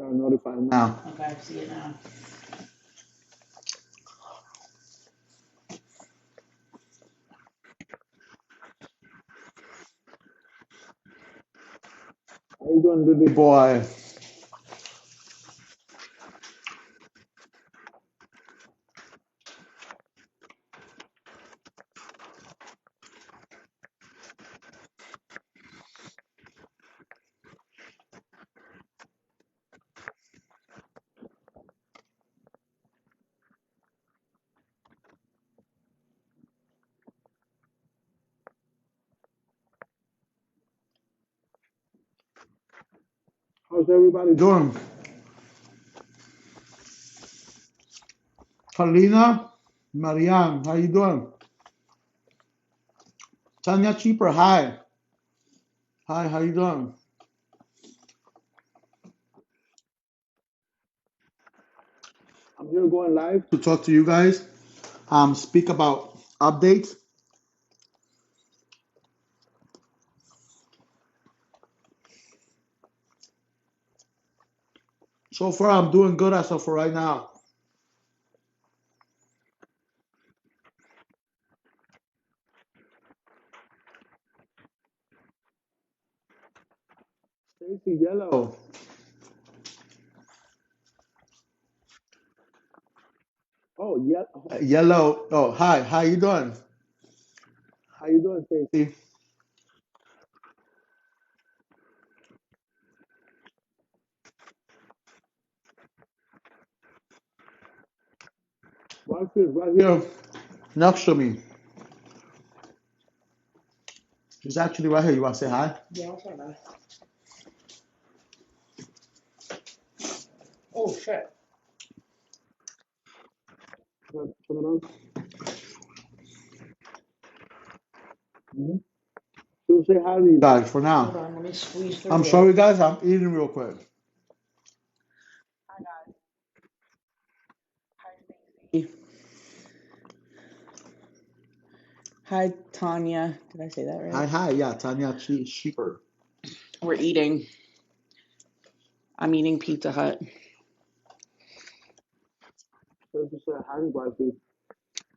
Start notifying now. Okay, I see it now. How you doing, Diddy boy? How's everybody doing? Kalina, Marianne, how you doing? Tanya Cheaper, hi. Hi, how you doing? I'm here going live to talk to you guys. Speak about updates. So far, I'm doing good as of for right now. Stacy Yellow. Oh, yeah. Yellow. Oh, hi. How you doing? How you doing, Stacy? Whitefield right here next to me. He's actually right here. You want to say hi? Yeah, I'll try that. Oh shit. Turn it on. Mhm. So say hi to you guys for Hold now. on, let me squeeze I'm through sorry, it. guys. I'm eating real quick. Hi guys. Hi Stacy. Hi Tanya. Did I say that Hi, right? hi. Yeah, Tanya Sheeper. We're eating. I'm eating Pizza Hut. So just say hi, Whitefield.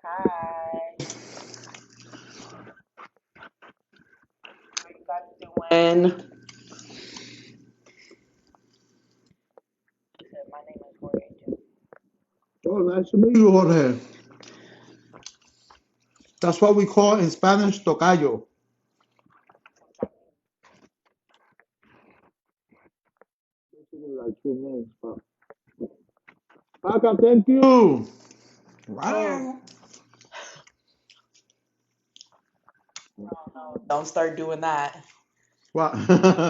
Hi. How you guys doing? He said my name is Jorge too. Oh, nice to meet you, Jorge. That's what we call in Spanish tocayo. Basically like two names, but Paca, thank you. Oh Wow. no, no, don't start doing that. What?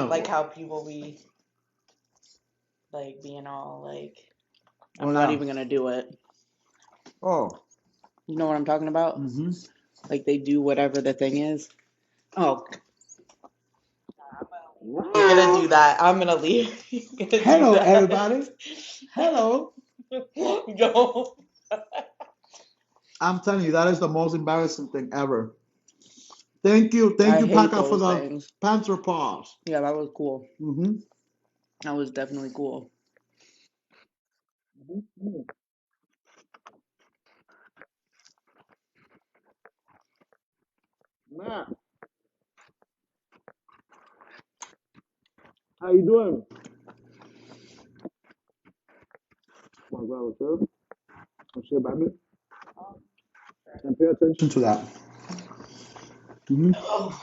Like how people be like being all like, Oh I'm not yeah. even gonna do it. Oh. You know what I'm talking about? Mm-hmm. Like they do whatever the thing is. Oh, you're gonna do Wow. that. I'm gonna leave. You're gonna do Hello, that. everybody. Hello. Yo. I'm telling you, that is the most embarrassing thing ever. Thank I you, hate Paca, for those the things. panther paws. Yeah, that was cool. Mm-hmm. That was definitely cool. Mm-hmm. Matt, how you doing? My brother, sir. I'm sure about me. And pay attention to that. Mm-hmm. Oh,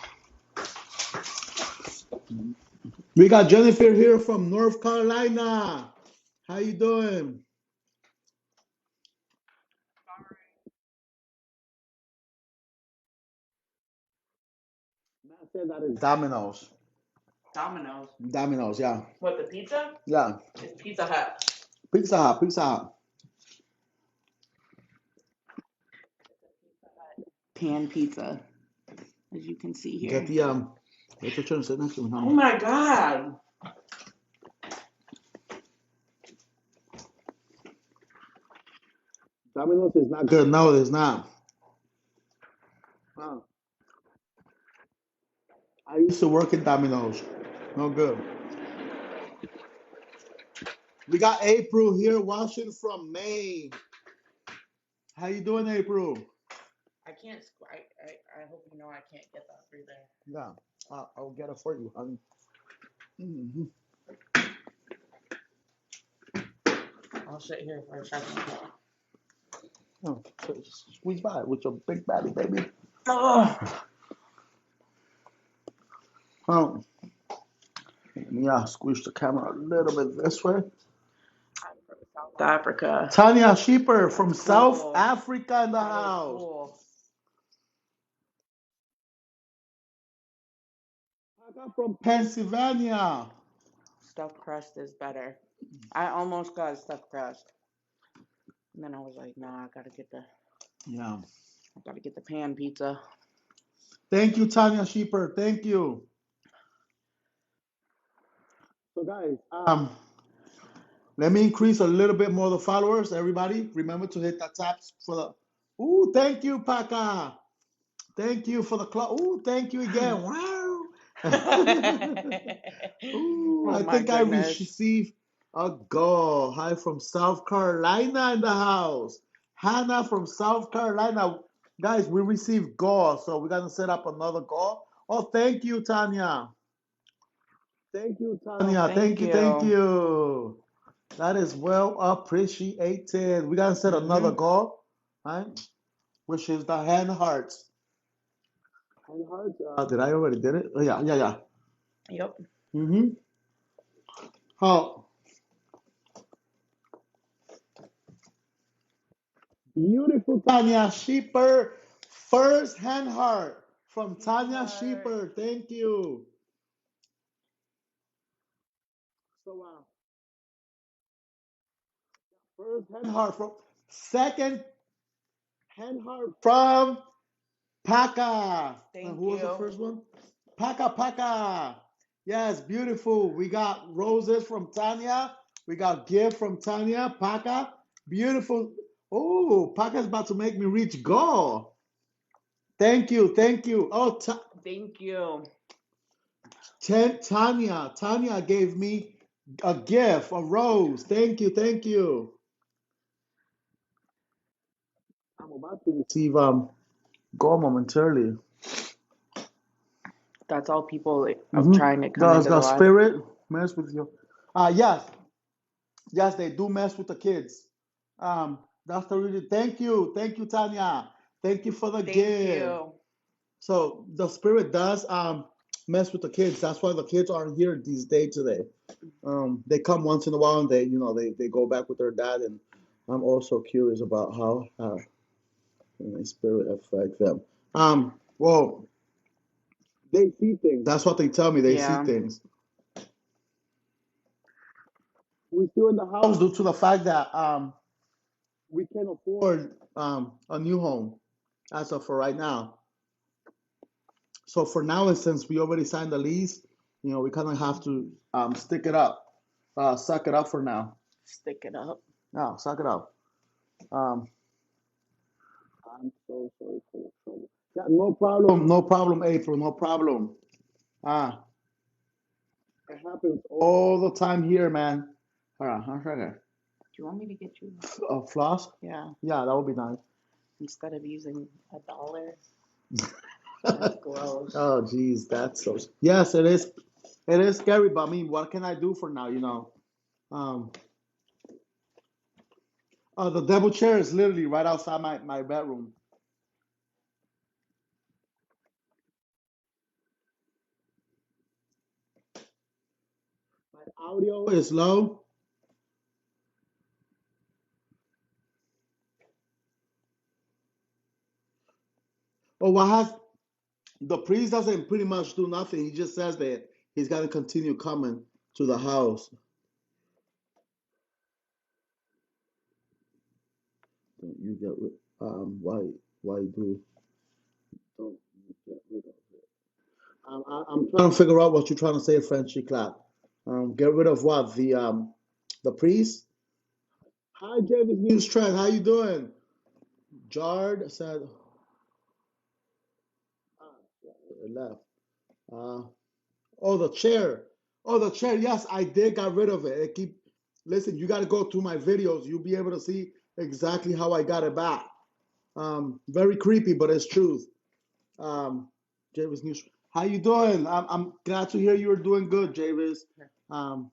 We got Jennifer here from North Carolina. How you doing? Matt said that is Domino's. Domino's. Domino's, yeah. What, the pizza? Yeah. It's Pizza Hut. Pizza Hut, Pizza Hut. Pan pizza, as you can see Get here. the get your turn, sit next to me, Oh honey. my god. Domino's is not good. No, it's not. Wow. I used to work in Domino's. No good. We got April here watching from Maine. How you doing, April? I can't. I hope you know I can't get that through there. Yeah, I'll get it for you, honey. Mhm. I'll sit here for a second. Oh, so squeeze by with your big body, baby. Oh, Oh, yeah, squish the camera a little bit this way. South Africa. Tanya Sheeper from South Cool. Africa in the That is house. cool. I got from Pennsylvania. Stuffed crust is better. I almost got a stuffed crust, and then I was like, nah, I gotta get the pan pizza. Thank you, Tanya Sheeper. Thank you. So guys, let me increase a little bit more the followers. Everybody, remember to hit that taps for the. Ooh, thank you, Paka. Thank you for the club. Ooh, thank you again. Wow. Ooh, Oh I my think I goodness. received a goal. Hi from South Carolina in the house. Hannah from South Carolina. Guys, we received goal, so we're gonna set up another goal. Oh, thank you, Tanya. Thank you, Tanya. Thank you, thank you. That is well appreciated. We gotta set another goal, right? Which is the hand hearts. Hand hearts. Did I already did it? Oh, yeah. Yep. Mm-hmm. Oh, beautiful Tanya Sheeper. First hand heart from Tanya Sheeper. Thank you. So, first hand heart from second hand heart from Paka. Thank Who was the you. first one? Paka. Yes, beautiful. We got roses from Tanya. We got gift from Tanya. Paka. Beautiful. Oh, Paka's about to make me reach goal. Thank you. Oh, Thank you. Tanya gave me a gift, a rose. Thank you. I'm about to receive goal momentarily. That's all people of trying to come Does into the the live. spirit mess with you? Yes, they do mess with the kids. That's the reason. Thank you, Tanya. Thank you for the Thank gift. you. So the spirit does mess with the kids. That's why the kids aren't here these days today. They come once in a while and they go back with their dad. And I'm also curious about how the spirit affects them. Well, they see things. That's what they tell me. They see things. We're still in the house due to the fact that we can't afford a new home as of for right now. So for now, and since we already signed the lease, we kind of have to stick it up, suck it up for now. Stick it up. No, suck it up. I'm so sorry for the trouble. Yeah, no problem, April, no problem. It happens all the time here, man. All right, Do you want me to get you a floss? Yeah. Yeah, that would be nice. Instead of using $1? That's gross. Oh, geez, that's so. Yes, it is. It is scary, but I mean, what can I do for now? The devil chair is literally right outside my bedroom. My audio is low. Oh, what has the priest doesn't pretty much do nothing. He just says that he's got to continue coming to the house. Don't you get rid? Why do? Don't you get rid of it? I'm trying to figure out what you're trying to say, Frenchy Clap. Get rid of what? The priest? Hi, James News Trend. How you doing? Jard said, it left. Oh, the chair. Oh, the chair. Yes, I did got rid of it. listen, you got to go through my videos. You'll be able to see exactly how I got it back. Very creepy, but it's truth. Javis News. How you doing? I'm glad to hear you're doing good, Javis. Um,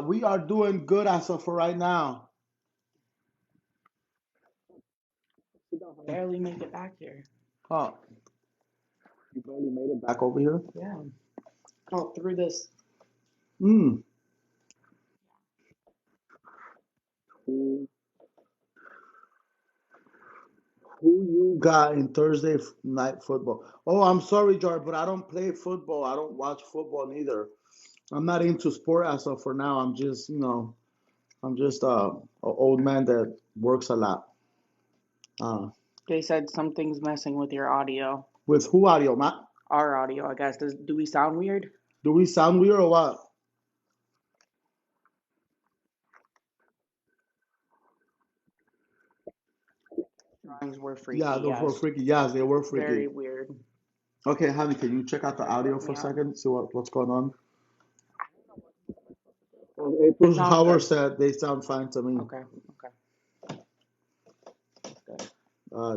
we are doing good as of for right now. Barely make it back here. Oh, you barely made it back over here? Yeah. Oh, through this. Hmm. Who you got in Thursday night football? Oh, I'm sorry, Jar, but I don't play football. I don't watch football neither. I'm not into sport as of for now. I'm just, I'm just a old man that works a lot. Uh, They said something's messing with your audio. with who audio, Matt? Our audio, I guess. Do we sound weird? Do we sound weird or what? Drawings were freaky, Yeah, those were yes. freaky. Yes, they were freaky. Very weird. Okay, honey, can you check out the audio for a Yeah. second? See what's going on? Well, April sounds Howard good. said they sound fine to me. Okay.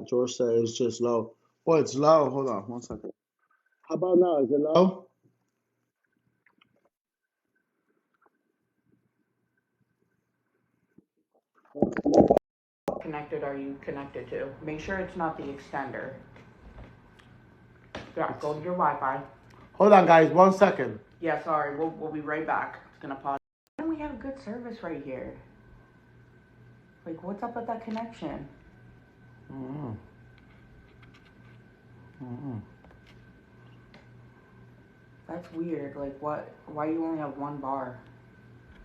George said it's just low. Oh, it's low. Hold on one second. How about now? Is it low? Connected are you connected to? Make sure it's not the extender. Yeah, go to your Wi-Fi. Hold on, guys. 1 second. Yeah, sorry. We'll be right back. It's gonna pause. And we have good service right here. Like, what's up with that connection? Mm-mm. Mm-mm. That's weird. Like, what? Why you only have one bar?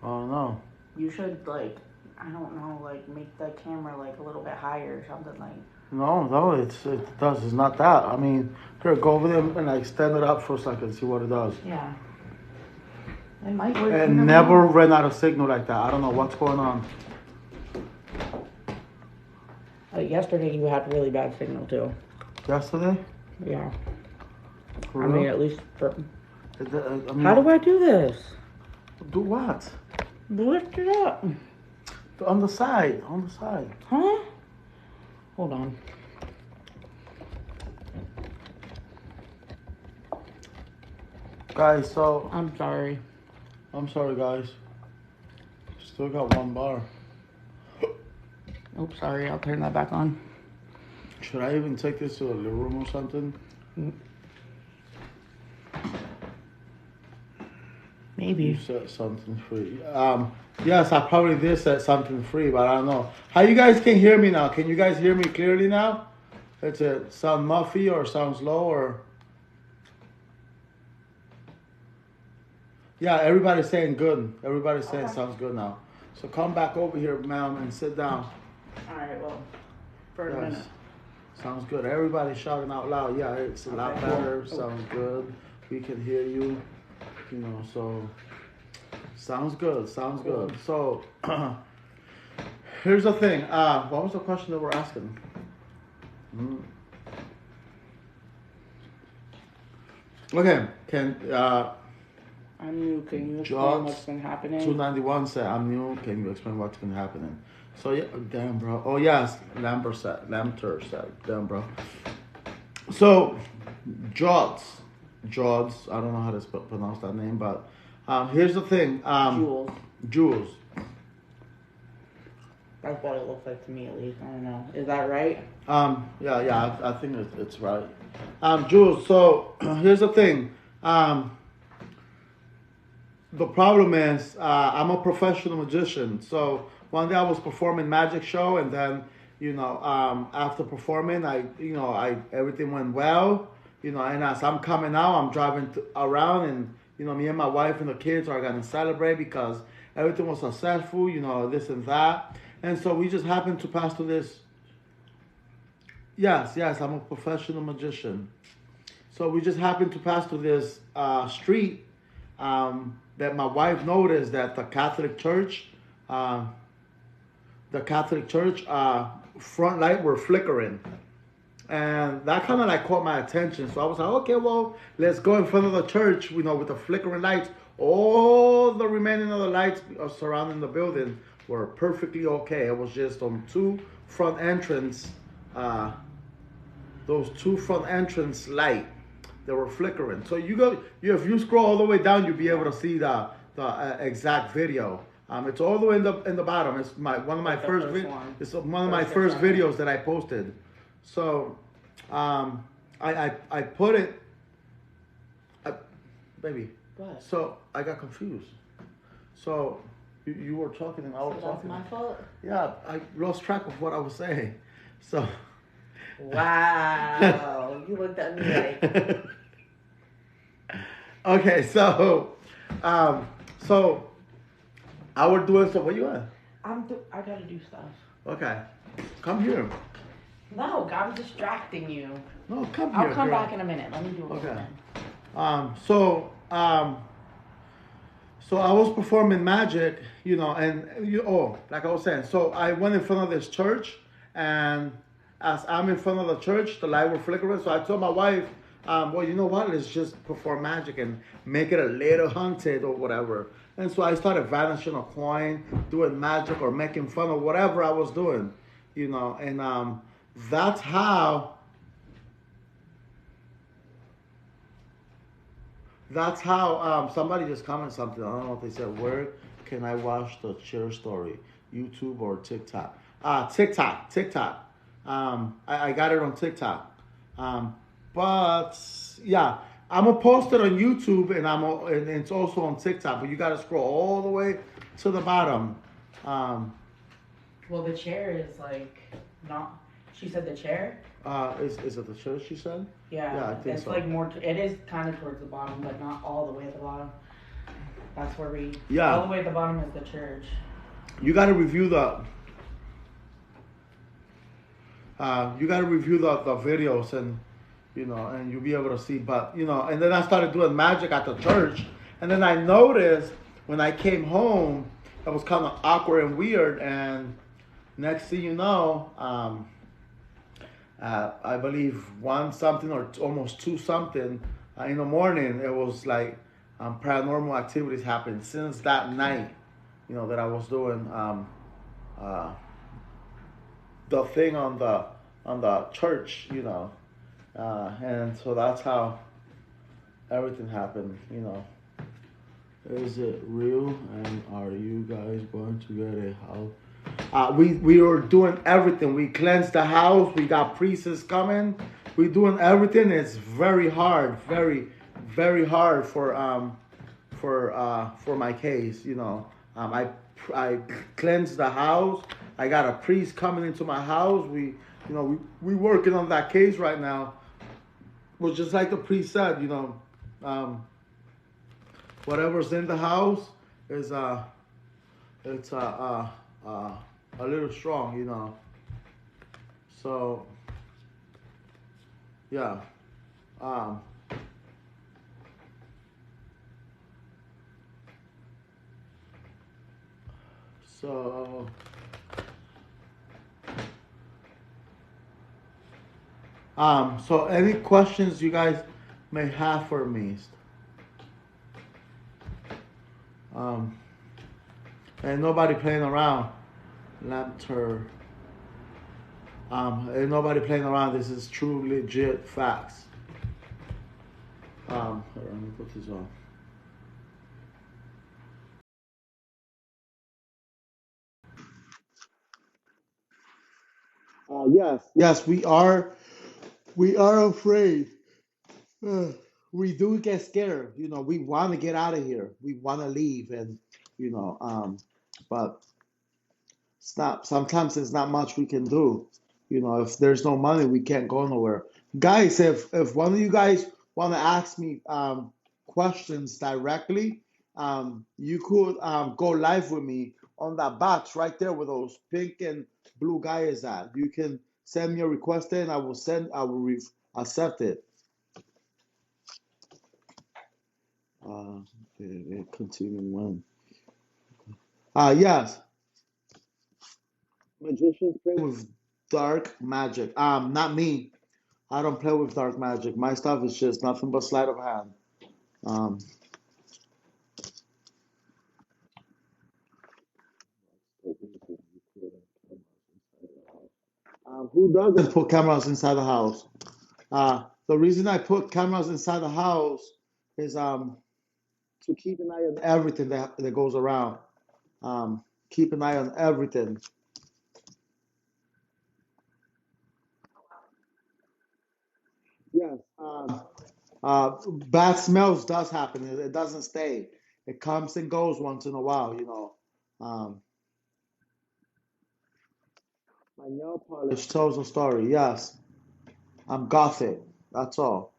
Oh no. You should, like, I don't know, like, make the camera like a little bit higher or something. Like, No, it does. It's not that. I mean, here, go over there and like stand it up for a second, see what it does. yeah, it might work. And never ran out of signal like that. I don't know what's going on. Yesterday you had really bad signal too. Yesterday? Yeah. For I real? mean, at least for. I mean, How do I do this? do what? Lift it up. On the side. On the side. Huh? Hold on. Guys, so I'm sorry. I'm sorry, guys. Still got one bar. Oops, sorry. I'll turn that back on. Should I even take this to the living room or something? Maybe. You set something free. Yes, I probably did set something free, but I don't know. How you guys can hear me now? Can you guys hear me clearly now? Does it sound muffy or sounds low or? Yeah, everybody's saying good. Everybody's saying sounds good now. So come back over here, ma'am, and sit down. All right. Well, for a Yes. minute. Sounds good. Everybody's shouting out loud. Yeah, it's a lot Okay. better. Sounds good. We can hear you. You know, so sounds good. Sounds good. So here's the thing. What was the question that we're asking? Okay. I'm new. Can you explain Jogs, what's been happening? 291 said, I'm new. Can you explain what's been happening? So, yeah, damn, bro. Oh, yes. Lamter said, damn, bro. So, Jods, I don't know how to pronounce that name, but here's the thing. Jules. That's what it looks like to me, at least. I don't know. Is that right? Yeah, I think it's right. Jules, so here's the thing. The problem is, I'm a professional magician. So one day I was performing magic show, and then, after performing, everything went well. And as I'm coming out, I'm driving around, and me and my wife and the kids are gonna celebrate because everything was successful. This and that, and so we just happened to pass through this. Yes, I'm a professional magician. So we just happened to pass through this street. That my wife noticed that the Catholic Church front light were flickering, and that kind of like caught my attention. So I was like, okay, well, let's go in front of the church, with the flickering lights. All the remaining of the lights surrounding the building were perfectly okay. It was just on two front entrance, uh, those two front entrance light, they were flickering. So if you scroll all the way down, you'll be able to see the exact video. It's all the way in the bottom. It's one of my first it's one of my first videos that I posted. So, I put it, baby. What? So I got confused. So you were talking and I was talking. That's my fault. Yeah, I lost track of what I was saying. So. Wow, you looked at me like. Okay, so I was doing so. Where you at? I gotta do stuff. Okay, come here. No, I'm distracting you. No, come here. I'll come girl. back in a minute. Let me do it. Okay. So I was performing magic, like I was saying. So I went in front of this church, and as I'm in front of the church, the light was flickering. So I told my wife, well, you know what? Let's just perform magic and make it a little haunted or whatever. And so I started vanishing a coin, doing magic or making fun of whatever I was doing, and that's how. That's how somebody just commented something. I don't know if they said, where can I watch the chair story? YouTube or TikTok? TikTok. I got it on TikTok. But yeah, I'm gonna post it on YouTube and it's also on TikTok. But you got to scroll all the way to the bottom. Well, the chair is like not. She said the chair. Is it the chair she said? Yeah, I think it's so. like more. It is kind of towards the bottom, but not all the way at the bottom. That's where we. Yeah. All the way at the bottom is the church. You got to review the. You got to review the videos and you'll be able to see. But and then I started doing magic at the church, and then I noticed when I came home, it was kind of awkward and weird. And next thing you know, I believe 1 something or almost 2 something in the morning, it was like paranormal activities happened since that night, that I was doing the thing on the church, and so that's how everything happened. Is it real? And are you guys going to get a house? We were doing everything. We cleansed the house. We got priests coming. We're doing everything. It's very hard, very, very hard for my case. I cleansed the house. I got a priest coming into my house. We working on that case right now. Well, just like the priest said, whatever's in the house is it's a little strong, So yeah. So any questions you guys may have for me? And nobody playing around. Lantern. Ain't nobody playing around. This is true, legit facts. Hold on, let me put this on. Yes, we are. We are afraid. We do get scared. We want to get out of here. We want to leave, and but it's not. Sometimes there's not much we can do. If there's no money, we can't go nowhere. Guys, if one of you guys want to ask me questions directly, you could go live with me on that box right there where those pink and blue guys at. You can send me a request there, and I will accept it. Continue when. Yes. Magicians play with dark magic. Not me. I don't play with dark magic. My stuff is just nothing but sleight of hand. Um, Who doesn't put cameras inside the house? The reason I put cameras inside the house is to keep an eye on everything that goes around. Um, keep an eye on everything. Yes. Bad smells does happen. It doesn't stay. It comes and goes once in a while, you know. Um, my nail polish tells a story. Yes, I'm gothic. That's all.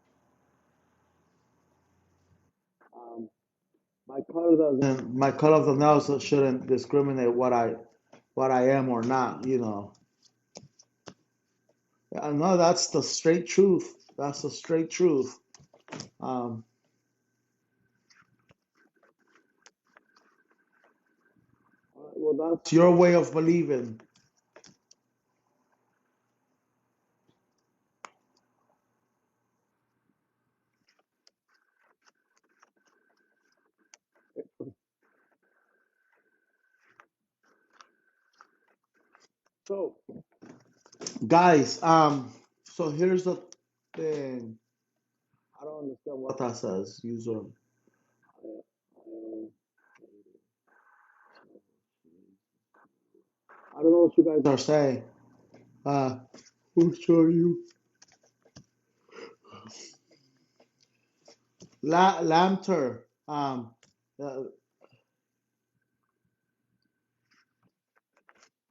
Um, my color of the nails shouldn't discriminate what I am or not, you know. Yeah, no, that's the straight truth. That's the straight truth. Um, well, that's your way of believing. So, guys, so here's the thing. I don't understand what that says. User. I don't know what you guys are saying. Uh, who's showing you? Lamter. Uh,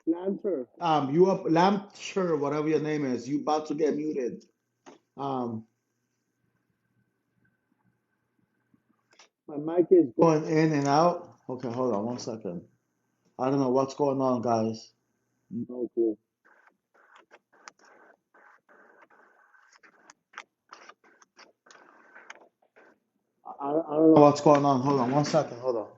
Lamter. You up, Lamter, whatever your name is. You about to get muted. Um, my mic is going in and out. Okay, hold on 1 second. I don't know what's going on, guys. No clue. I don't know what's going on. Hold on 1 second. Hold on.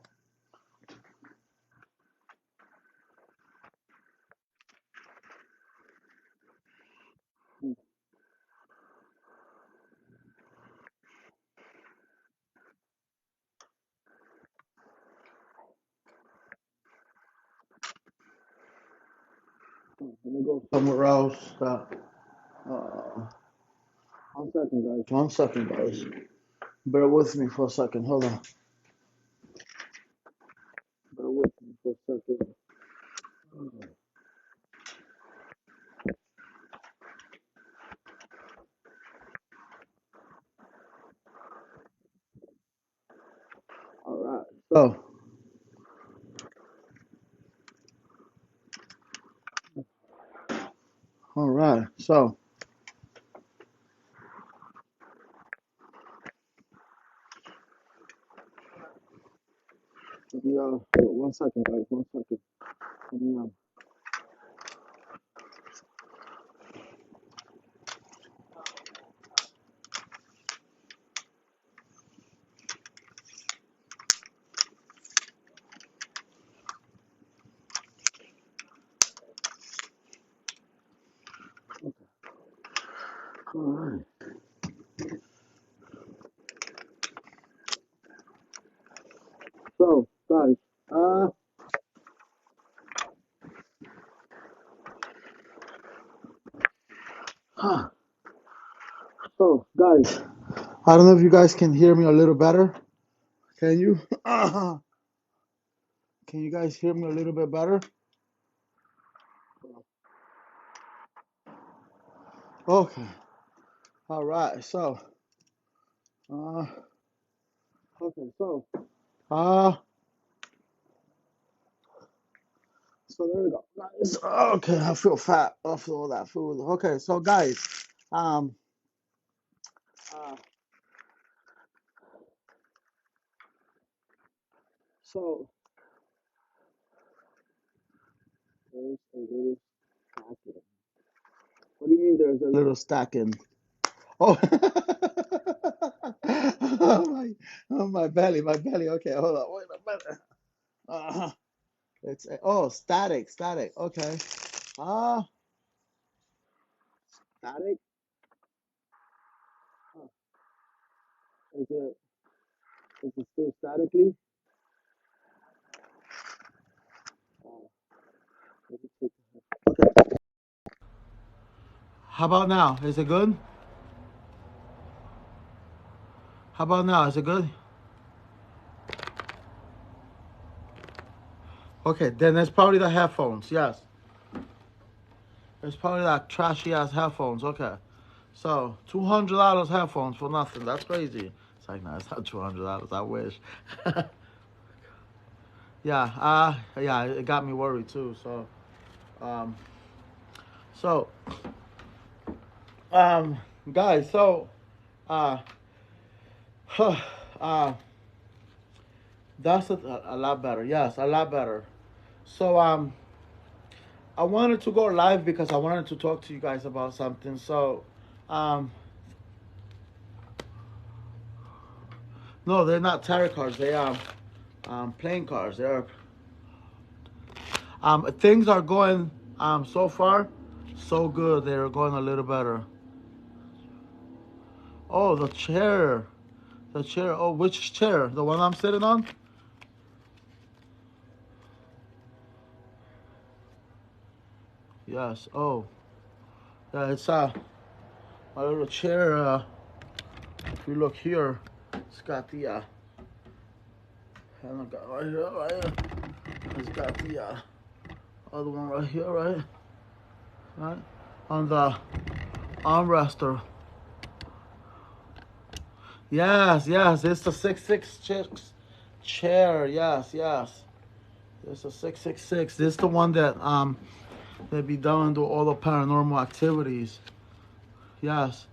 Let me go somewhere else. 1 second, guys. 1 second, guys. Bear with me for a second. Hold on. Bear with me for a second. All right. So, all right. So, let me, 1 second, guys. 1 second. Let me, all right. So, guys, uh, huh. So, guys, I don't know if you guys can hear me a little better. Can you? Can you guys hear me a little bit better? Okay. All right. Uh, okay. Uh, so there we go, guys. Okay, I feel fat after all that food. Okay, so guys, um, uh, so there's a little stacking. What do you mean there's a little stacking? Oh, oh my belly, my belly. Okay, hold on. Wait a minute. It's static. Okay. Ah, static. Huh. Is it still statically? Uh, let me take- How about now? Is it good? How about now? Is it good? Okay, then it's probably the headphones. Yes. It's probably like trashy ass headphones. Okay. So $200 headphones for nothing. That's crazy. It's like, no, it's not $200. I wish. Yeah. Yeah. It got me worried too. Um, so, guys. So, uh, uh, that's a lot better. Yes, a lot better. So, I wanted to go live because I wanted to talk to you guys about something. So, um, no, they're not tarot cards. They playing cards. They're things are going so far so good. They're going a little better. Oh, the chair. The chair. Oh, which chair? The one I'm sitting on? Yes. Oh, yeah. It's my little chair. If you look here, it's got the and I got right here, right here. It's got the other one right here, right on the armrester. Yes, it's the 666 chair. Yes. It's a 666. This is the one that they be done to all the paranormal activities. Yes.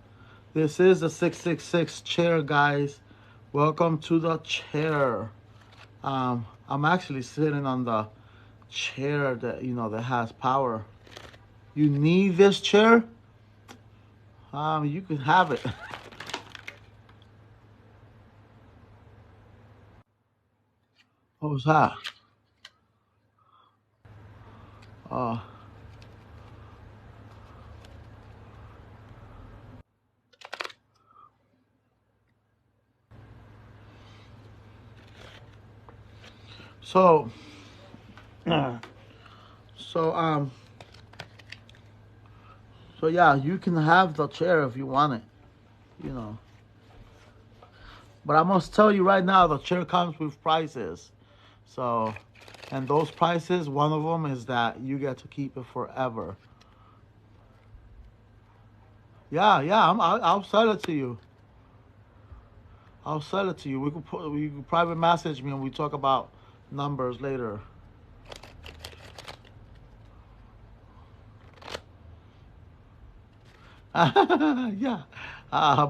This is the 666 chair, guys. Welcome to the chair. I'm actually sitting on the chair that that has power. You need this chair? You can have it. What was that? Uh, so, so so yeah, you can have the chair if you want it, you know. But I must tell you right now, the chair comes with prices. So, and those prices, one of them is that you get to keep it forever. Yeah, I'll sell it to you. I'll sell it to you. We can private message me and we talk about numbers later. Yeah,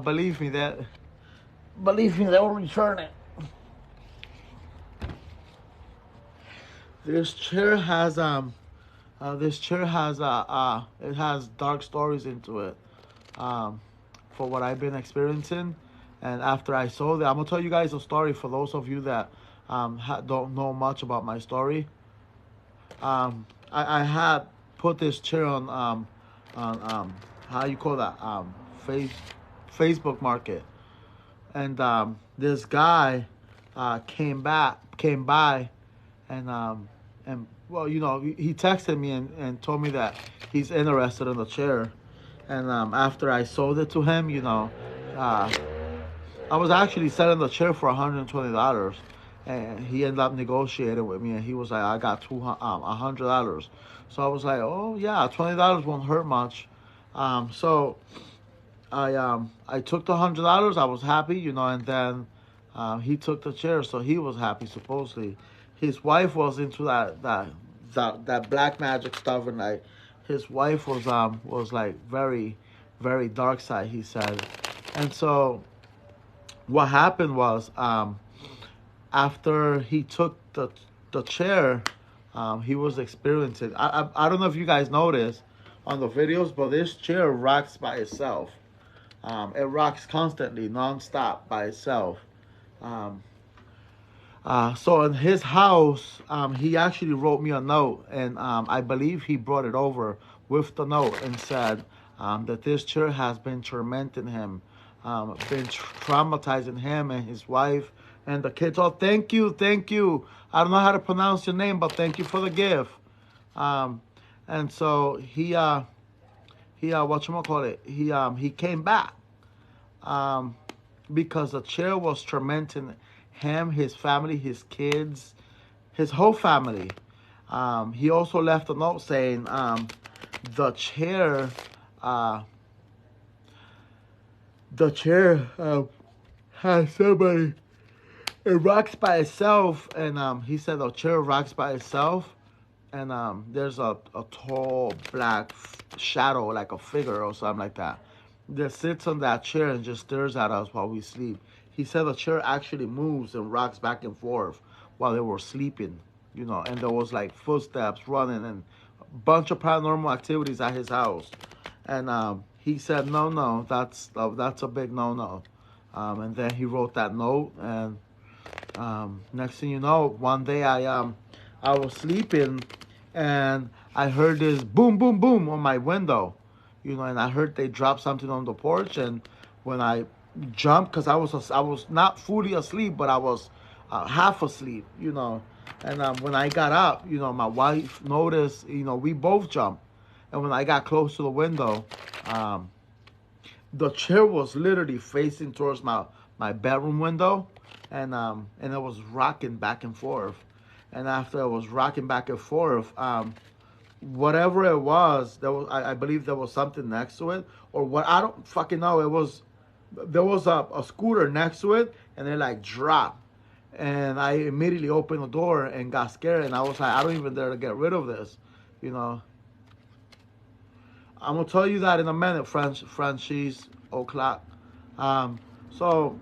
believe me that. Believe me, they will return it. This chair has it has dark stories into it. For what I've been experiencing, and after I sold it, I'm gonna tell you guys a story for those of you that don't know much about my story. I had put this chair on how you call that face Facebook Market, and this guy came by, and well, he texted me and told me that he's interested in the chair, and after I sold it to him, I was actually selling the chair for $120, and he ended up negotiating with me, and he was like, "I got $100." So I was like, "Oh yeah, $20 won't hurt much." So I took the $100. I was happy, and then he took the chair, so he was happy. Supposedly, his wife was into that black magic stuff, and like his wife was like very, very dark side. He said, and so what happened was after he took the chair, he was experiencing. I don't know if you guys noticed on the videos, but this chair rocks by itself. It rocks constantly, nonstop by itself. Um, so in his house, he actually wrote me a note, and I believe he brought it over with the note and said that this chair has been tormenting him, been traumatizing him and his wife and the kids. Oh, thank you, thank you. I don't know how to pronounce your name, but thank you for the gift. And so whatchamacallit, he came back, um, because the chair was tormenting him, his family, his kids, his whole family. He also left a note saying, the chair, uh, the chair has somebody. It rocks by itself, and he said the chair rocks by itself, and there's a tall black shadow, like a figure or something like that, that sits on that chair and just stares at us while we sleep. He said the chair actually moves and rocks back and forth while they were sleeping, and there was like footsteps running and a bunch of paranormal activities at his house. And he said, no, no, that's a big no, no. And then he wrote that note, and next thing you know, one day I was sleeping, and I heard this boom, boom, boom on my window, and I heard they drop something on the porch, and when I jumped, because I was not fully asleep, but I was half asleep, and when I got up, my wife noticed, we both jumped, and when I got close to the window, um, the chair was literally facing towards my bedroom window, and it was rocking back and forth. And after it was rocking back and forth, whatever it was, I believe there was something next to it, or what, I don't fucking know. There was a scooter next to it, and it like dropped. And I immediately opened the door and got scared, and I was like, I don't even dare to get rid of this, you know. I'm gonna tell you that in a minute, Franchise O'Clock. So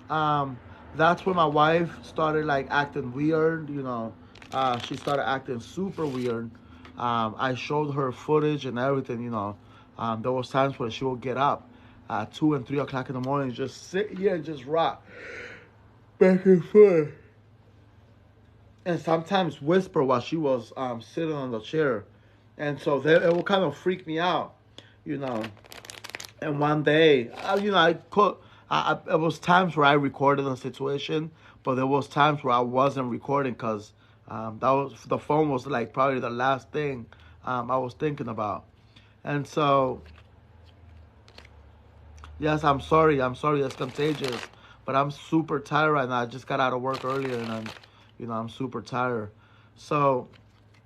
um, that's when my wife started like acting weird. She started acting super weird. I showed her footage and everything. There was times when she would get up at 2 and 3 o'clock in the morning, and just sit here and just rock back and forth, and sometimes whisper while she was sitting on the chair, and so it would kind of freak me out, you know. And one day, I could. It was times where I recorded the situation, but there was times where I wasn't recording because the phone was like probably the last thing I was thinking about, and so yes, I'm sorry. I'm sorry. It's contagious, but I'm super tired right now. I just got out of work earlier, and I'm super tired. So,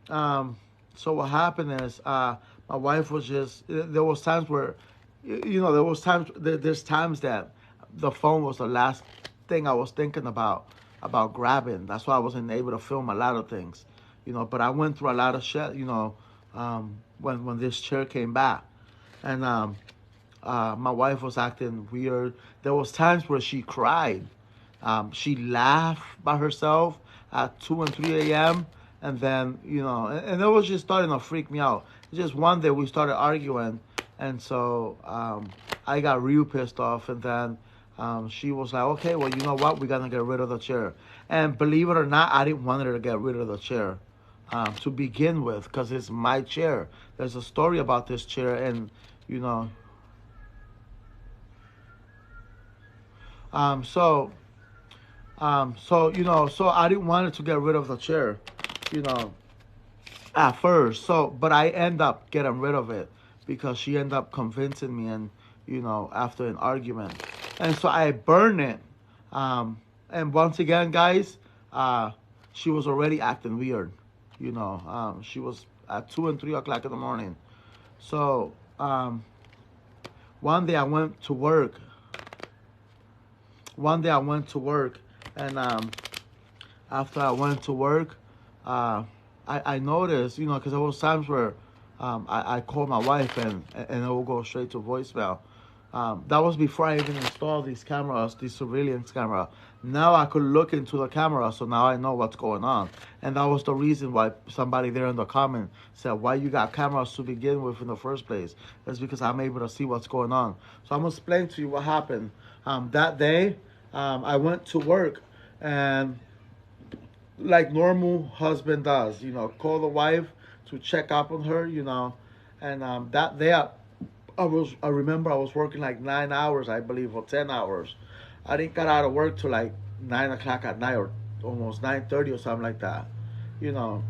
um, so what happened is, my wife was just. There was times where, there was times. There's times that the phone was the last thing I was thinking about grabbing. That's why I wasn't able to film a lot of things, But I went through a lot of shit, when this chair came back, and my wife was acting weird. There was times where she cried. She laughed by herself at 2 and 3 a.m. And then and it was just starting to freak me out. Just one day we started arguing, and so I got real pissed off. And then she was like, "Okay, well, you know what? We're gonna get rid of the chair." And believe it or not, I didn't want her to get rid of the chair to begin with, because it's my chair. There's a story about this chair, and you know. Um, so, so I didn't want it to get rid of the chair, you know, at first. So, but I end up getting rid of it because she ended up convincing me, and after an argument, and so I burned it. And once again, guys, she was already acting weird, She was at 2 and 3 o'clock in the morning. So, one day I went to work one day I went to work, and after I went to work, I noticed, because there was times where I called my wife, and it will go straight to voicemail. That was before I even installed these cameras, these surveillance camera. Now I could look into the camera, so now I know what's going on. And that was the reason why somebody there in the comment said, why you got cameras to begin with in the first place? It's because I'm able to see what's going on. So I'm going to explain to you what happened. That day, I went to work, and like normal husband does, call the wife to check up on her, and that day I remember I was working like 9 hours, I believe, or 10 hours. I didn't get out of work till like 9 o'clock at night, or almost 9:30 or something like that. You know,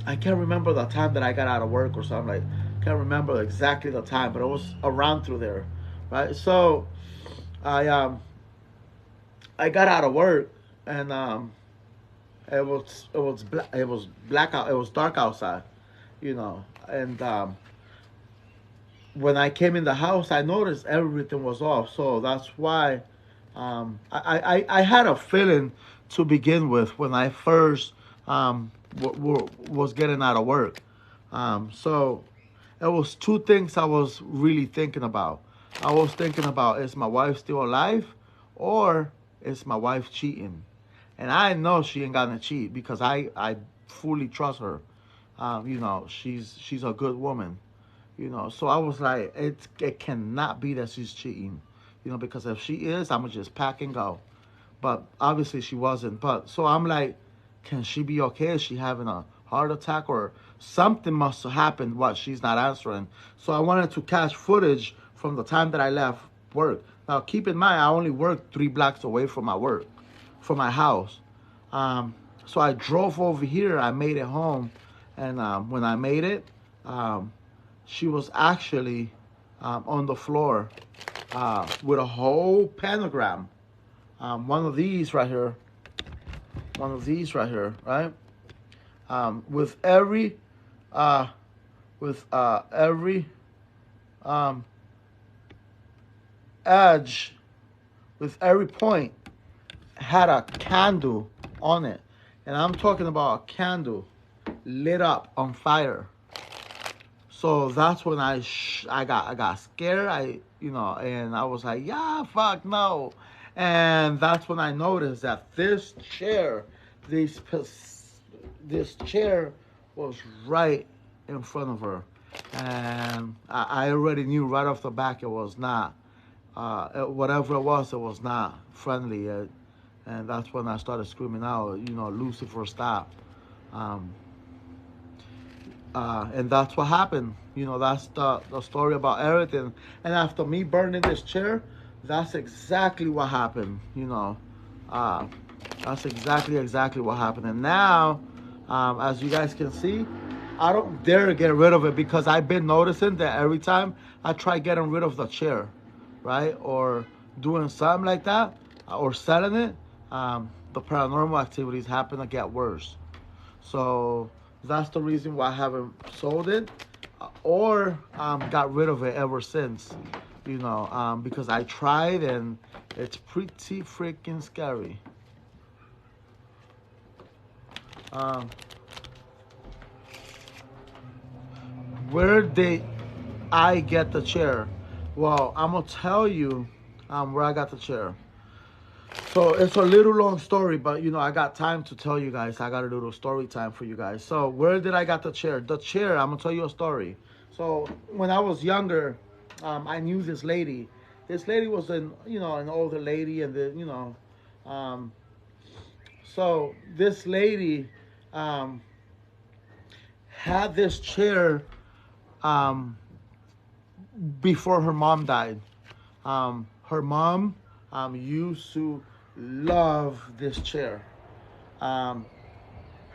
I can't remember the time that I got out of work or something like. Can't remember exactly the time, but it was around through there, right? So I um I got out of work, and it was blackout. It was dark outside, and when I came in the house, I noticed everything was off. So that's why I had a feeling to begin with when I first was getting out of work. So it was two things I was really thinking about. I was thinking about, is my wife still alive, or is my wife cheating? And I know she ain't gonna cheat because I fully trust her. She's a good woman. So I was like, it cannot be that she's cheating, because if she is, I'm gonna just pack and go. But obviously she wasn't. But so I'm like, can she be okay? Is she having a heart attack or something must have happened? What, she's not answering? So I wanted to catch footage from the time that I left work. Now keep in mind, I only worked 3 blocks away from my work, from my house. So I drove over here. I made it home, and when I made it, she was actually on the floor with a whole pentagram. One of these right here, right? With every, um, edge, with every point, had a candle on it, and I'm talking about a candle lit up on fire. So that's when I got scared. And I was like, yeah, fuck no. And that's when I noticed that this this chair was right in front of her, and I already knew right off the back it was not. Whatever it was not friendly. And that's when I started screaming out, Lucifer, stop. Um, and that's what happened. That's the story about everything. And after me burning this chair, that's exactly what happened. Uh, that's exactly what happened. And now, as you guys can see, I don't dare get rid of it because I've been noticing that every time I try getting rid of the chair, right, or doing something like that, or selling it, the paranormal activities happen to get worse. So that's the reason why I haven't sold it or got rid of it ever since. Because I tried and it's pretty freaking scary. Um, where did I get the chair? Well, I'm gonna tell you where I got the chair. So it's a little long story, but I got time to tell you guys. I got a little story time for you guys. So where did I got the chair? The chair, I'm gonna tell you a story. So when I was younger, I knew this lady. This lady was an older lady, and um, so this lady had this chair um, before her mom died. Her mom used to love this chair. Um,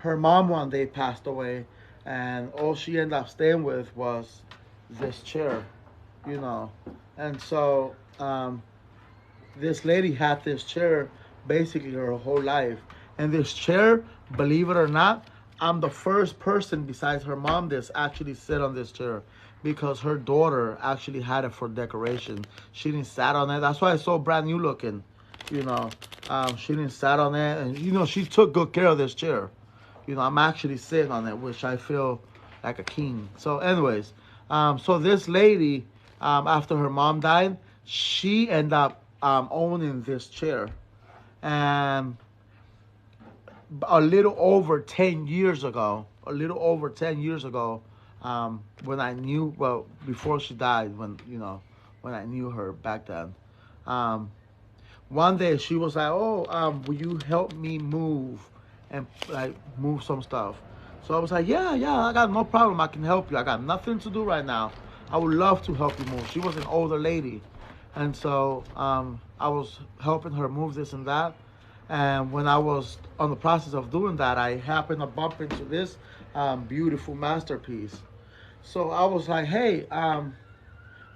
Her mom one day passed away, and all she ended up staying with was this chair, you know. And so this lady had this chair basically her whole life. And this chair, believe it or not, I'm the first person besides her mom that's actually sit on this chair because her daughter actually had it for decoration. She didn't sat on it. That's why it's so brand new looking. You know, she didn't sat on it, and she took good care of this chair. I'm actually sitting on it, which I feel like a king. So, anyways, so this lady, after her mom died, she ended up owning this chair, and a little over 10 years ago, when I knew, well, before she died, when I knew her back then, um, one day she was like, "Oh, will you help me move and like move some stuff?" So I was like, "Yeah, I got no problem. I can help you. I got nothing to do right now. I would love to help you move." She was an older lady, and so I was helping her move this and that. And when I was on the process of doing that, I happened to bump into this beautiful masterpiece. So I was like, hey,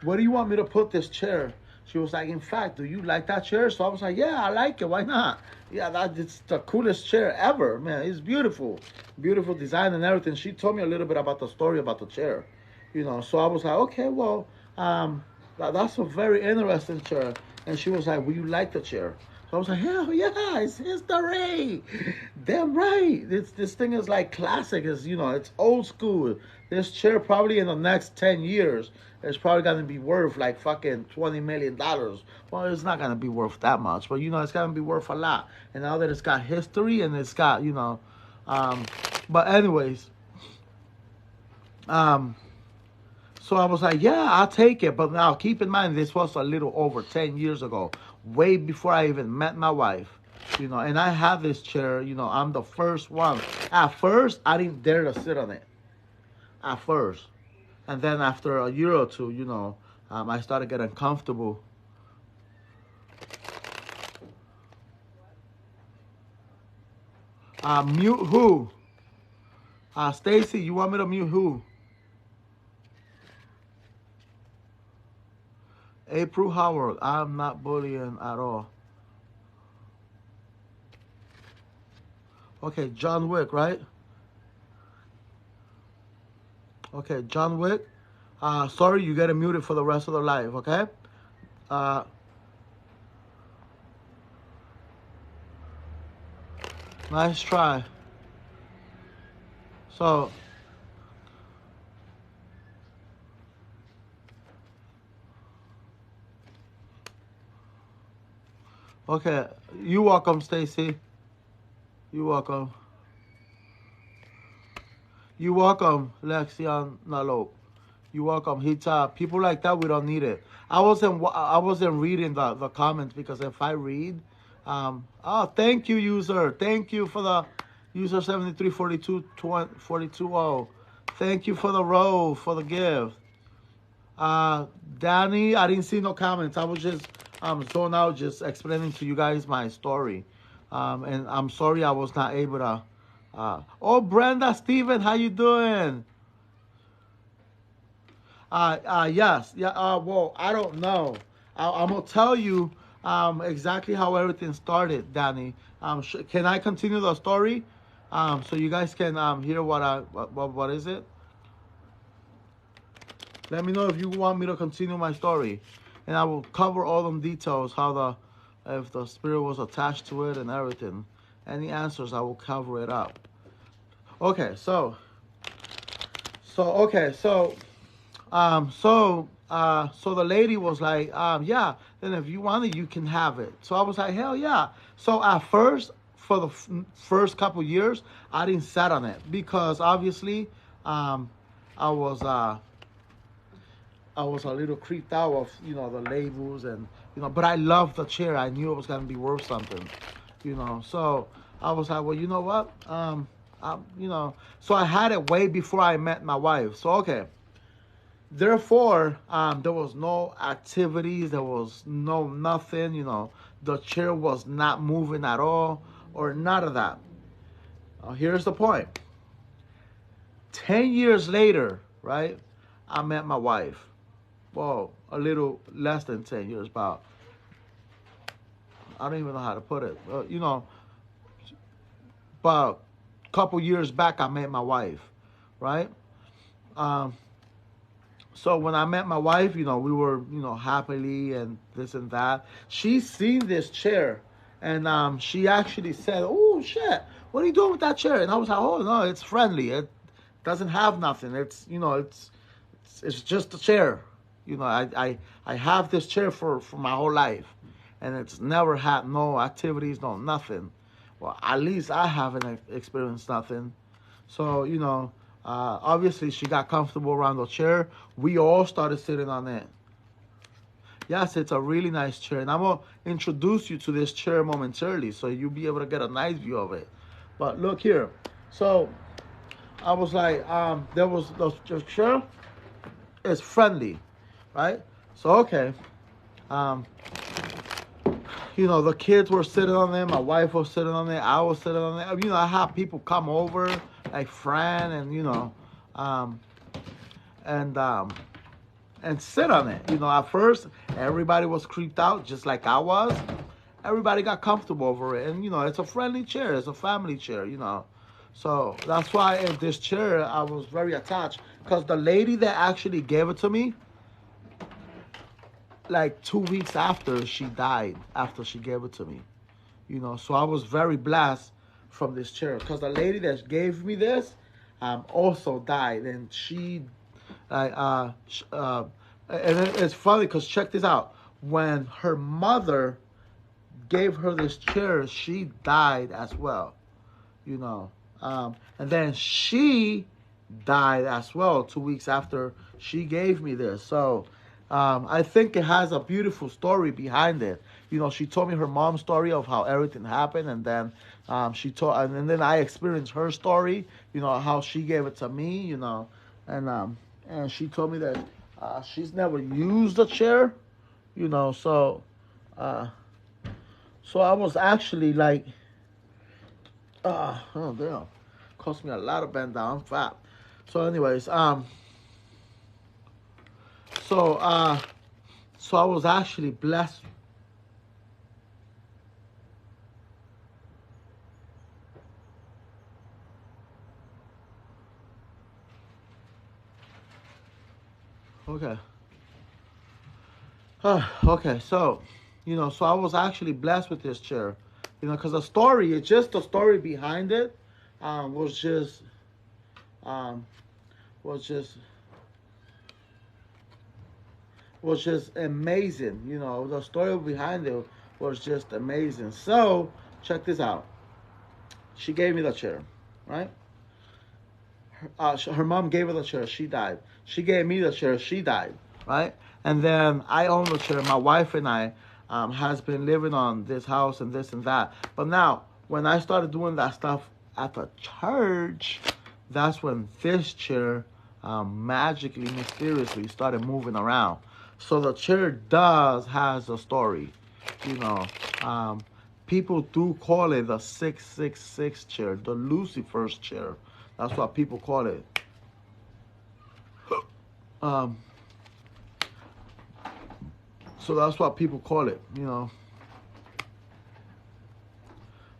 where do you want me to put this chair? She was like, in fact, do you like that chair? So I was like, yeah, I like it. Why not? Yeah, it's the coolest chair ever, man. It's beautiful, beautiful design and everything. She told me a little bit about the story about the chair, So I was like, okay, well, that's a very interesting chair. And she was like, will you like the chair? So I was like, hell yeah, it's history. Damn right. This thing is like classic. It's old school. This chair probably in the next 10 years it's probably gonna be worth like fucking $20 million. Well, it's not gonna be worth that much, but it's gonna be worth a lot. And now that it's got history and it's got um, but anyways, um, so I was like, yeah, I'll take it. But now keep in mind, this was a little over 10 years ago, way before I even met my wife. And I have this chair, I'm the first one. At first, I didn't dare to sit on it. At first. And then after a year or two, I started getting comfortable. Mute who? Stacy, you want me to mute who? April Howard, I'm not bullying at all. Okay, John Wick, right? Okay, John Wick. Sorry, you get muted for the rest of the live, okay? Nice try. So, okay, you welcome, Stacy. You welcome. You welcome, Lexion Nalo. You welcome. People like that, we don't need it. I wasn't reading the comments because if I read, thank you, user. Thank you for the user 734242. Thank you for the row, for the gift. Danny, I didn't see no comments. I was just zoned out, just explaining to you guys my story. And I'm sorry I was not able to. Brenda, Steven, how you doing? Yes. Yeah. Well, I don't know. I'm gonna tell you exactly how everything started, Danny. Can I continue the story? So you guys can hear what is it? Let me know if you want me to continue my story, and I will cover all them details, if the spirit was attached to it and everything. Any answers, I will cover it up. Okay, so the lady was like, yeah, then if you want it, you can have it. So I was like, hell yeah. So at first, for the first couple years, I didn't sit on it because obviously, I was a little creeped out of, the labels and, but I loved the chair. I knew it was going to be worth something, so I was like, well, you know what? So I had it way before I met my wife. So, okay. Therefore, there was no activities. There was no nothing, the chair was not moving at all or none of that. Here's the point. 10 years later, right, I met my wife. Well, a little less than 10 years, about, I don't even know how to put it. But a couple years back, I met my wife, right? So when I met my wife, we were, happily and this and that. She's seen this chair, and she actually said, "Oh shit, what are you doing with that chair?" And I was like, "Oh no, it's friendly. It doesn't have nothing. It's it's just a chair. I have this chair for my whole life, and it's never had no activities, no nothing. Well, at least I haven't experienced nothing. So obviously she got comfortable around the chair. We all started sitting on it. Yes, it's a really nice chair, and I'm gonna introduce you to this chair momentarily, so you'll be able to get a nice view of it. But look here. So I was like, there was the chair is friendly, right? So okay, the kids were sitting on it, my wife was sitting on it, I was sitting on it. I had people come over, like Fran, and and sit on it. At first everybody was creeped out, just like I was. Everybody got comfortable over it, and it's a friendly chair. It's a family chair. So that's why in this chair I was very attached, because the lady that actually gave it to me, like 2 weeks after, she died after she gave it to me. So I was very blessed from this chair, because the lady that gave me this also died, and it's funny because check this out. When her mother gave her this chair, she died as well. And then she died as well 2 weeks after she gave me this. So I think it has a beautiful story behind it. She told me her mom's story of how everything happened, and then and then I experienced her story. How she gave it to me. And she told me that she's never used a chair. So I was actually like, oh damn, cost me a lot of bend down. I'm fat. So anyways, so I was actually blessed. Okay. Okay, so I was actually blessed with this chair, because the story, it's just the story behind it, was just, um, was just, was just amazing. The story behind it was just amazing. So check this out. She gave me the chair, right? Her mom gave her the chair. She died. She gave me the chair. She died, right? And then I own the chair. My wife and I has been living on this house and this and that. But now, when I started doing that stuff at the church, that's when this chair magically, mysteriously started moving around. So the chair has a story. People do call it the 666 chair, the Lucifer's chair. That's what people call it. So that's what people call it,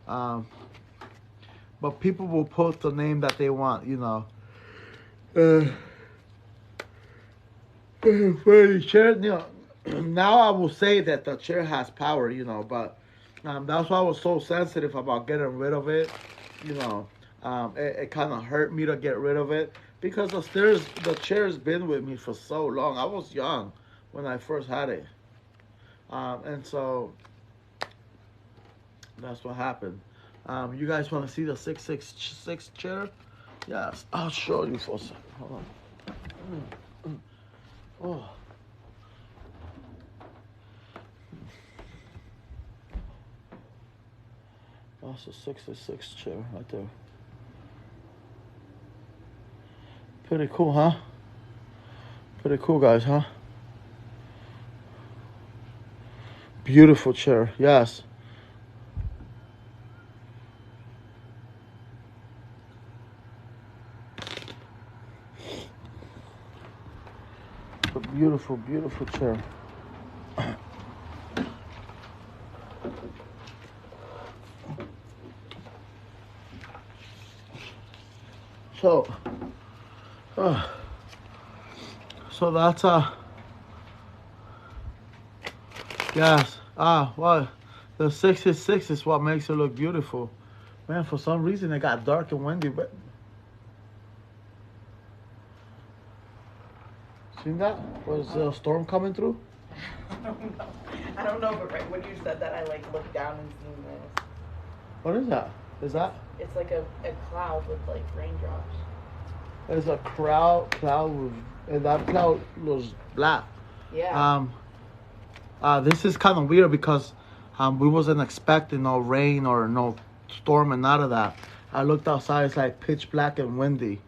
But people will put the name that they want, For the chair, now I will say that the chair has power, but that's why I was so sensitive about getting rid of it. It kind of hurt me to get rid of it, because the chair's been with me for so long. I was young when I first had it. And so that's what happened. You guys want to see the 666 chair? Yes, I'll show you for a second. Hold on. Oh. That's a 666 chair right there. Pretty cool, huh? Pretty cool, guys, huh? Beautiful chair, yes. A beautiful, beautiful chair. So that's yes. Well, the 666 is what makes it look beautiful. Man, for some reason it got dark and windy, but seen that? Was a storm coming through? I don't know, but right when you said that, I looked down and seen this. What is that? It's like a cloud with raindrops. There's a cloud with, and that cloud was black. Yeah. This is kind of weird because we wasn't expecting no rain or no storm and none of that. I looked outside, it's pitch black and windy.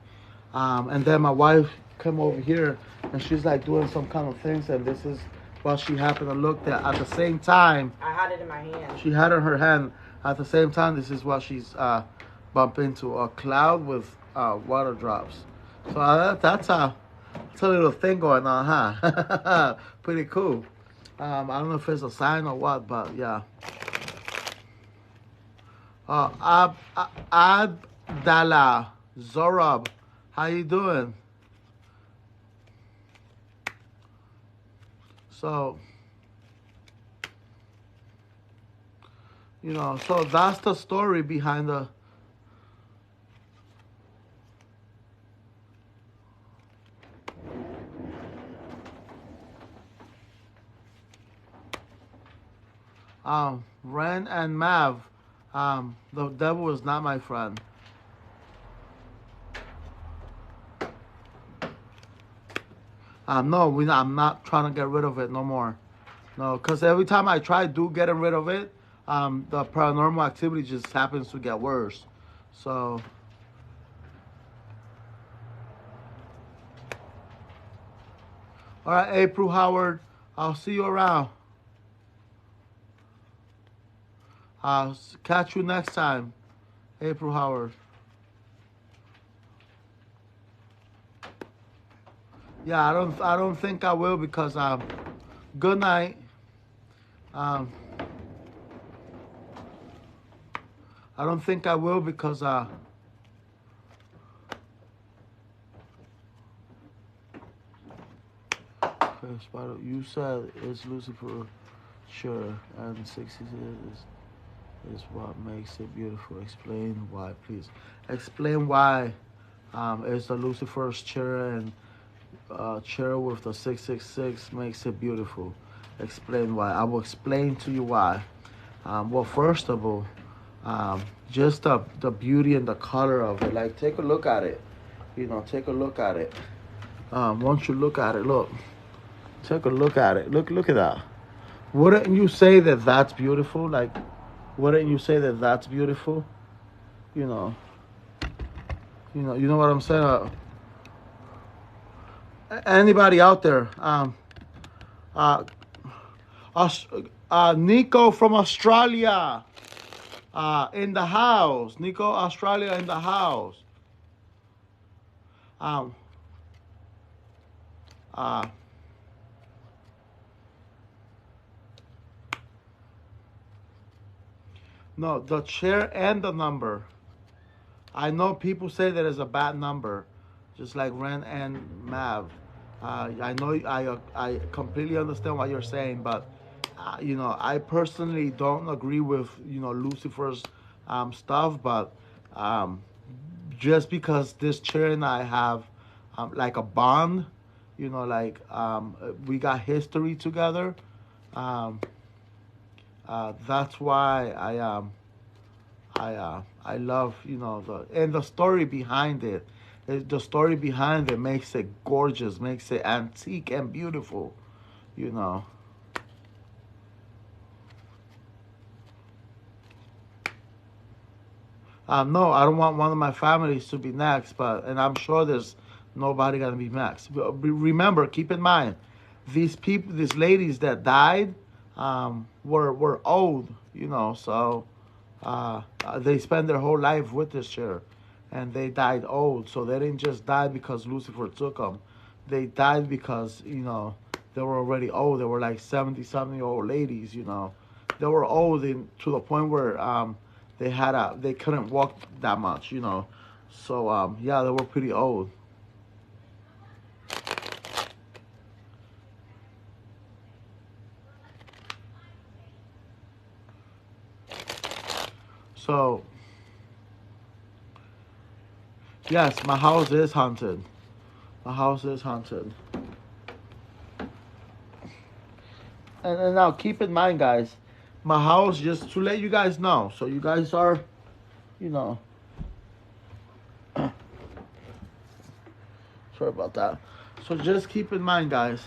And then my wife came over here and she's doing some kind of things, and this is what she happened to look at the same time. I had it in my hand. She had it in her hand. At the same time, this is what she's bumped into, a cloud with water drops. So It's a little thing going on, huh? Pretty cool. I don't know if it's a sign or what, but yeah. Abdallah Zorab, how you doing? So, so that's the story behind the. Ren and Mav, the devil is not my friend. No, I'm not trying to get rid of it no more. No, because every time I try to get rid of it, the paranormal activity just happens to get worse. So, all right, April Howard, I'll see you around. I'll catch you next time, April Howard. Yeah, I don't think I will because good night. I don't think I will because you said it's Lucifer, sure, and 66 is what makes it beautiful. Explain why, please. Explain why it's the Lucifer's chair and chair with the 666 makes it beautiful. Explain why. I will explain to you why. Well, first of all, just the beauty and the color of it. Like, take a look at it. Take a look at it. Once you look at it, look. Take a look at it. Look at that. Wouldn't you say that that's beautiful? Like, wouldn't you say that that's beautiful? You know what I'm saying? Anybody out there? Nico from Australia, in the house. Nico, Australia, in the house. No, the chair and the number. I know people say that it's a bad number, just like Ren and Mav. I know I completely understand what you're saying, but I personally don't agree with Lucifer's stuff. But just because this chair and I have like a bond, like we got history together. That's why I love the story behind it. The story behind it makes it gorgeous, makes it antique and beautiful. No, I don't want one of my families to be next, and I'm sure there's nobody gonna be next. Remember, keep in mind, these ladies that died, were old. So they spent their whole life with this chair, and they died old. So they didn't just die because Lucifer took them. They died because they were already old. They were like 70-something-year-old ladies. They were old to the point where they couldn't walk that much. So yeah, they were pretty old. So yes, my house is haunted. My house is haunted. And now keep in mind, guys, my house, just to let you guys know, so you guys are, sorry about that. So just keep in mind, guys,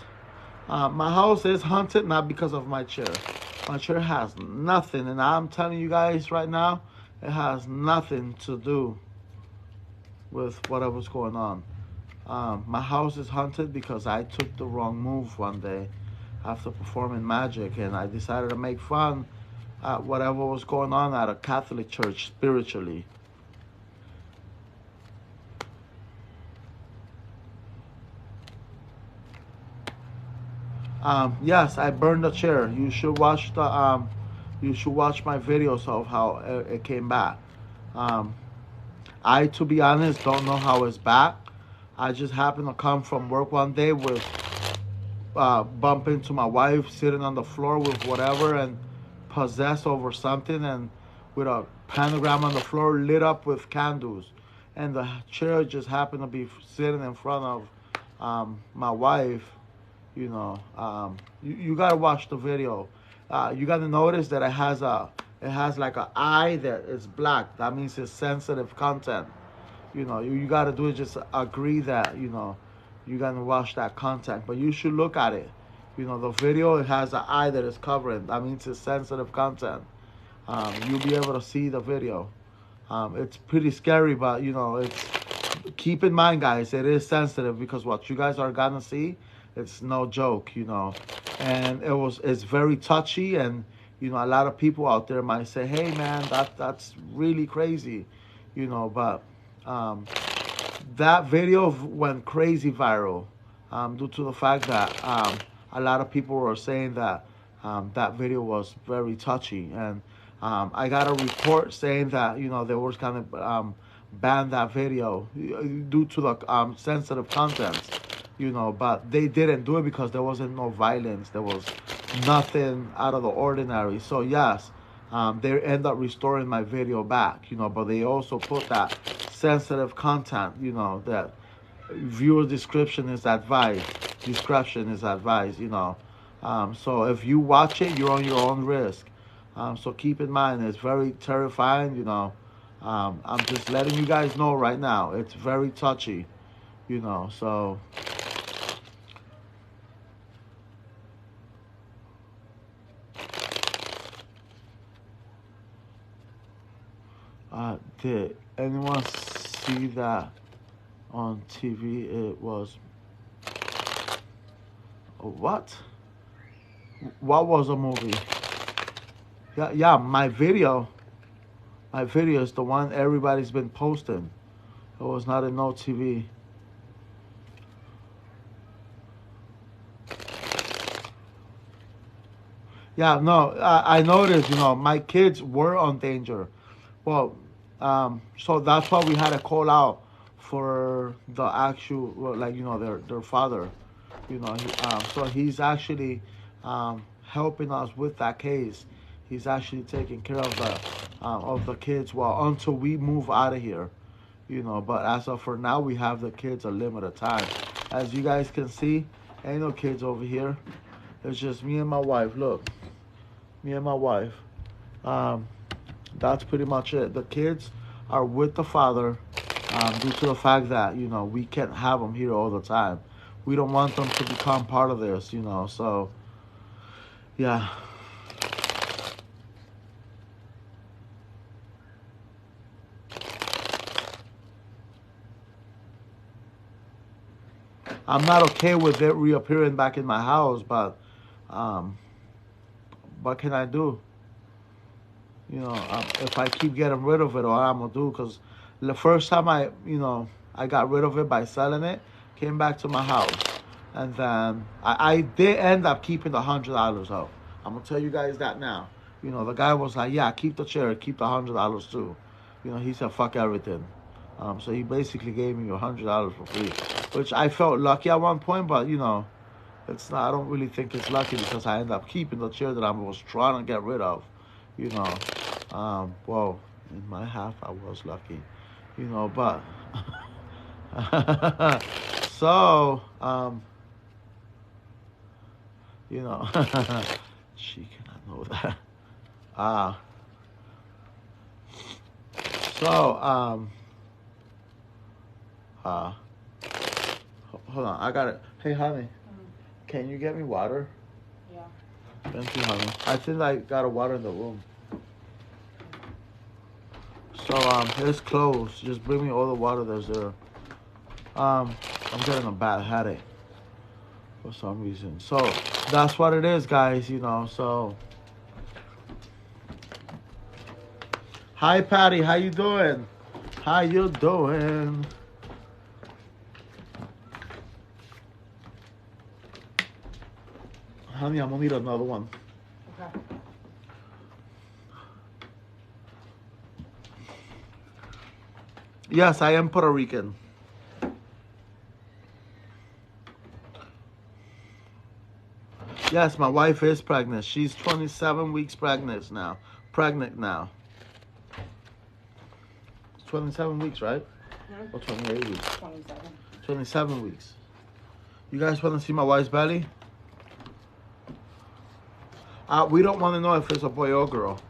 my house is haunted not because of my chair. My chair has nothing, and I'm telling you guys right now, it has nothing to do with whatever's going on. My house is haunted because I took the wrong move one day after performing magic, and I decided to make fun at whatever was going on at a Catholic church spiritually. Yes, I burned the chair. You should watch my videos of how it came back. Um, I, to be honest, don't know how it's back. I just happened to come from work one day with bump into my wife sitting on the floor with whatever and possessed over something and with a pentagram on the floor lit up with candles. And the chair just happened to be sitting in front of my wife. You gotta watch the video. You gotta notice that it has like an eye that is black. That means it's sensitive content. You got to do is just agree that you're gonna watch that content, but you should look at it. The video, it has an eye that is covering. That means it's sensitive content. You'll be able to see the video. It's pretty scary, but it's keep in mind, guys, it is sensitive because what you guys are gonna see, it's no joke. And it's very touchy, and a lot of people out there might say, hey man, that's really crazy, but um, that video went crazy viral, due to the fact that a lot of people were saying that that video was very touchy, and I got a report saying that they were going to ban that video due to the sensitive content, but they didn't do it because there wasn't no violence, there was nothing out of the ordinary. So yes, they end up restoring my video back, but they also put that sensitive content, that viewer description is advised, discretion is advised, so if you watch it, you're on your own risk. So keep in mind, it's very terrifying, I'm just letting you guys know right now, it's very touchy, so did anyone see that on TV? It was what? What was a movie? Yeah, my video is the one everybody's been posting. It was not in no TV. Yeah, no, I noticed, my kids were on danger. Well, so that's why we had to call out for the actual, well, like, their father. So he's actually helping us with that case. He's actually taking care of the kids, well, until we move out of here. But as of for now, we have the kids a limited time. As you guys can see, ain't no kids over here. It's just me and my wife. Look, me and my wife. Um, that's pretty much it. The kids are with the father, due to the fact that we can't have them here all the time. We don't want them to become part of this, So yeah. I'm not okay with it reappearing back in my house, but um, what can I do? If I keep getting rid of it, all I'm gonna do, because the first time I got rid of it by selling it, came back to my house, and then I did end up keeping the $100 out. I'm gonna tell you guys that now. The guy was like, "Yeah, keep the chair, keep the $100 too." He said, "Fuck everything." So he basically gave me $100 for free, which I felt lucky at one point, but it's not. I don't really think it's lucky because I ended up keeping the chair that I was trying to get rid of. You know, well, in my half I was lucky, but so you know, she cannot know that. Uh, so uh, hold on, I got it. Hey, honey, can you get me water? Yeah. Thank you, honey. I think I got a water in the room. So here's closed. Just bring me all the water that's there. I'm getting a bad headache for some reason. So that's what it is, guys. So hi, Patty. How you doing? How you doing? Honey, I'm gonna need another one. Okay. Yes, I am Puerto Rican. Yes, my wife is pregnant. She's 27 weeks pregnant now. Pregnant now. It's 27 weeks, right? Hmm? Or 28 weeks? 27. 27 weeks. You guys want to see my wife's belly? We don't want to know if it's a boy or girl.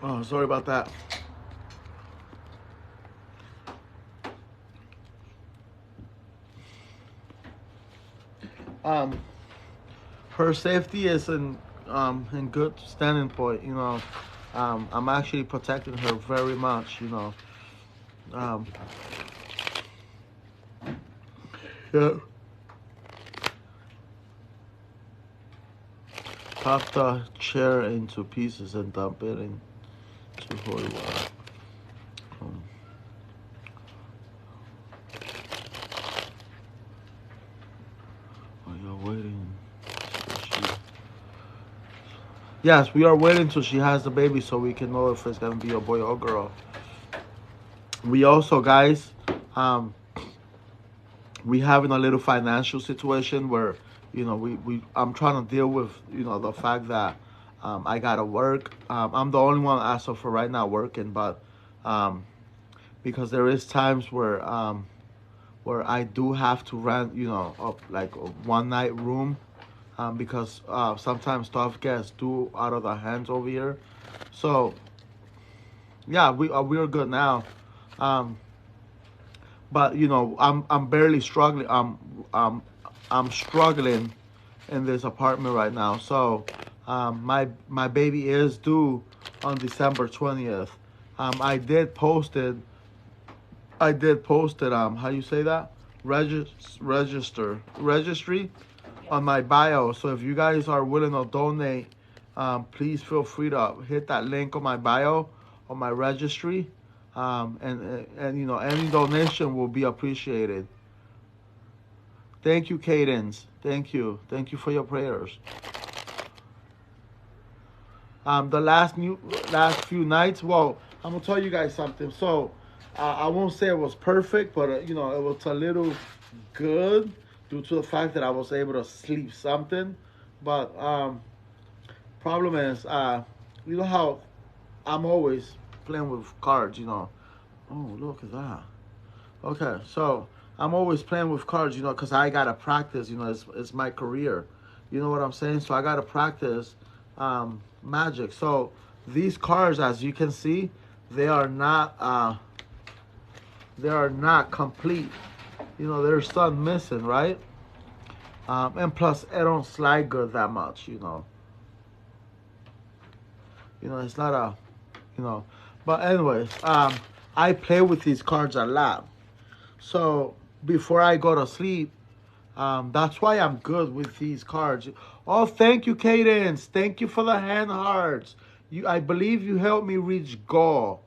Oh, sorry about that. Her safety is in good standing point. You know, I'm actually protecting her very much. You know, yeah. Pop the chair into pieces and dump it into holy water. While you're waiting. Yes, we are waiting till she has the baby so we can know if it's gonna be a boy or girl. We also, guys, we having a little financial situation where, you know, I'm trying to deal with, you know, the fact that I gotta work. I'm the only one as of for right now working, but because there is times where I do have to rent, you know, like a one night room, because sometimes stuff gets too out of the hands over here. So yeah, we're good now. But you know, I'm barely struggling. I'm struggling in this apartment right now. So my baby is due on December 20th. I did post it. How you say that? Registry on my bio. So if you guys are willing to donate, please feel free to hit that link on my bio on my registry. And you know, any donation will be appreciated. Thank you, Cadence. Thank you for your prayers. The last few nights, well, I'm gonna tell you guys something. So I won't say it was perfect, but you know, it was a little good due to the fact that I was able to sleep something. But problem is, you know how I'm always playing with cards, you know. Oh, look at that. Okay, so I'm always playing with cards, you know, because I gotta practice. You know, it's my career. You know what I'm saying? So I gotta practice magic. So these cards, as you can see, they are not complete. You know, there's some missing, right? And plus, it don't slide good that much. You know, it's not a, you know. But anyways, I play with these cards a lot. So before I go to sleep, that's why I'm good with these cards. Oh, thank you, Cadence. Thank you for the hand hearts. I believe you helped me reach goal.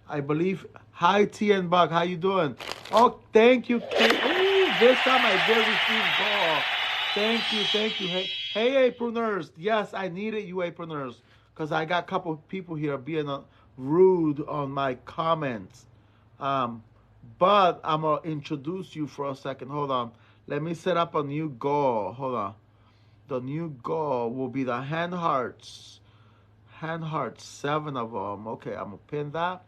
I believe. Hi, T and Buck. How you doing? Oh, thank you, Cadence. This time I did receive goal. Thank you. Hey, Aproners. Yes, I needed you, Aproners, because I got a couple people here being rude on my comments. Um, but I'm gonna introduce you for a second. Hold on. Let me set up a new goal. Hold on. The new goal will be the hand hearts. Hand hearts, 7 of them. Okay, I'm gonna pin that